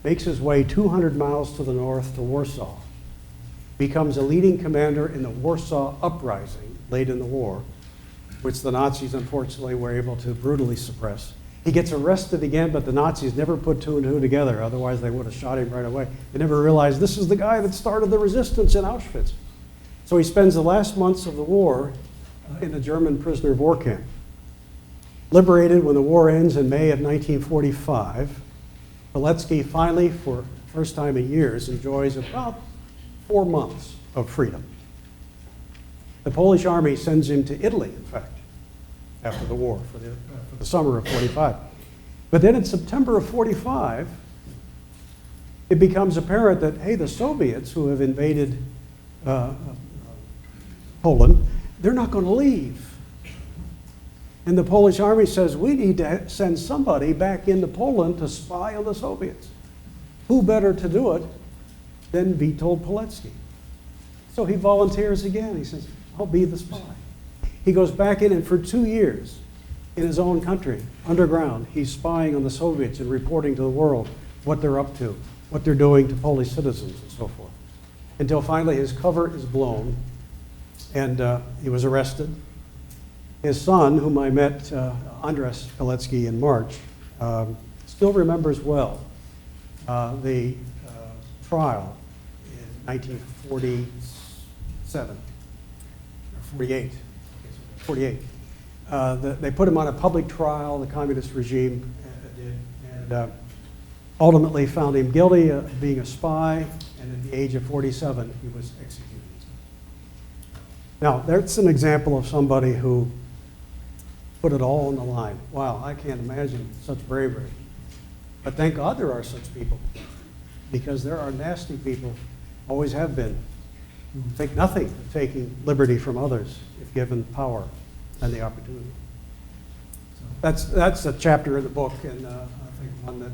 makes his way 200 miles to the north to Warsaw, becomes a leading commander in the Warsaw Uprising late in the war, which the Nazis unfortunately were able to brutally suppress. He gets arrested again, but the Nazis never put two and two together, otherwise they would have shot him right away. They never realized this is the guy that started the resistance in Auschwitz. So he spends the last months of the war in a German prisoner of war camp. Liberated when the war ends in May of 1945, Pilecki finally, for the first time in years, enjoys about 4 months of freedom. The Polish army sends him to Italy, in fact, after the war, for the summer of 45. But then in September of 45, it becomes apparent that, hey, the Soviets who have invaded Poland, they're not going to leave. And the Polish army says, we need to send somebody back into Poland to spy on the Soviets. Who better to do it than Witold Pilecki? So he volunteers again. He says, I'll be the spy. He goes back in, and for 2 years, in his own country, underground, he's spying on the Soviets and reporting to the world what they're up to, what they're doing to Polish citizens, and so forth. Until finally his cover is blown, and he was arrested. His son, whom I met, Andres Pilecki, in March, still remembers well the trial in 1947, or 48. 48. They put him on a public trial, the communist regime did, and ultimately found him guilty of being a spy, and at the age of 47, he was executed. Now, that's an example of somebody who put it all on the line. Wow, I can't imagine such bravery. But thank God there are such people, because there are nasty people, always have been, who think nothing of taking liberty from others if given power and the opportunity. So that's a chapter in the book, and I think one that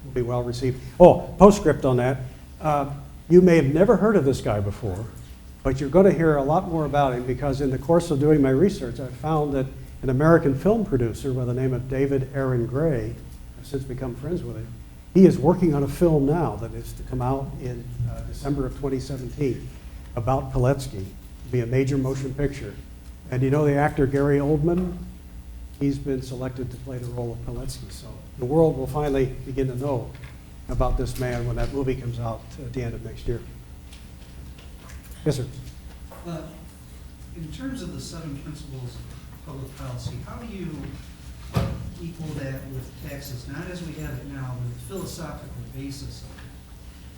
will be well received. Oh, postscript on that. You may have never heard of this guy before, but you're going to hear a lot more about him, because in the course of doing my research, I found that an American film producer by the name of David Aaron Gray, I've since become friends with him, he is working on a film now that is to come out in December of 2017 about Pilecki. It'll be a major motion picture. And you know the actor Gary Oldman? He's been selected to play the role of Pilecki. So the world will finally begin to know about this man when that movie comes out at the end of next year. Yes, sir. In terms of the 7 principles of public policy, how do you equal that with taxes? Not as we have it now, but the philosophical basis of it.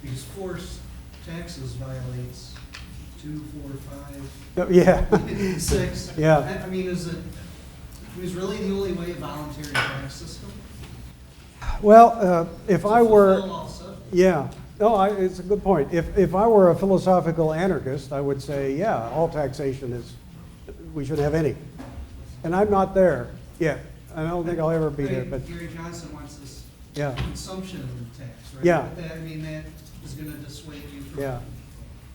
Because forced taxes violates 2, 4, 5, Yeah. 6. Yeah. I mean, is really the only way a voluntary tax system? Well, if I were, Fulfill all subjects? yeah, no, it's a good point. If I were a philosophical anarchist, I would say, yeah, all taxation is, we shouldn't have any. And I'm not there yet. I don't think I'll ever be there, but Gary Johnson wants this yeah, consumption tax, right? Yeah. But that, I mean, that is going to dissuade you from. yeah.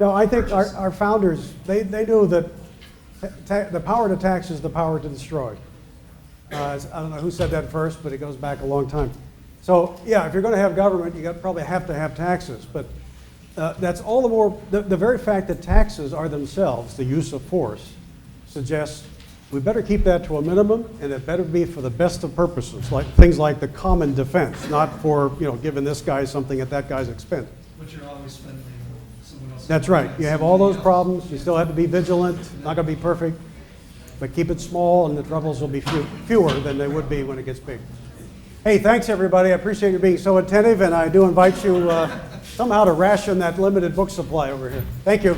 No, I think our founders, they knew that the power to tax is the power to destroy. I don't know who said that first, but it goes back a long time. So, yeah, if you're going to have government, you probably have to have taxes. But that's all the more, the very fact that taxes are themselves, the use of force, suggests we better keep that to a minimum, and it better be for the best of purposes, like things like the common defense, not for, giving this guy something at that guy's expense. But you're always spending someone else's. That's right. You have all those problems. You still have to be vigilant. Not going to be perfect, but keep it small, and the troubles will be fewer than they would be when it gets big. Hey, thanks everybody. I appreciate you being so attentive, and I do invite you somehow to ration that limited book supply over here. Thank you.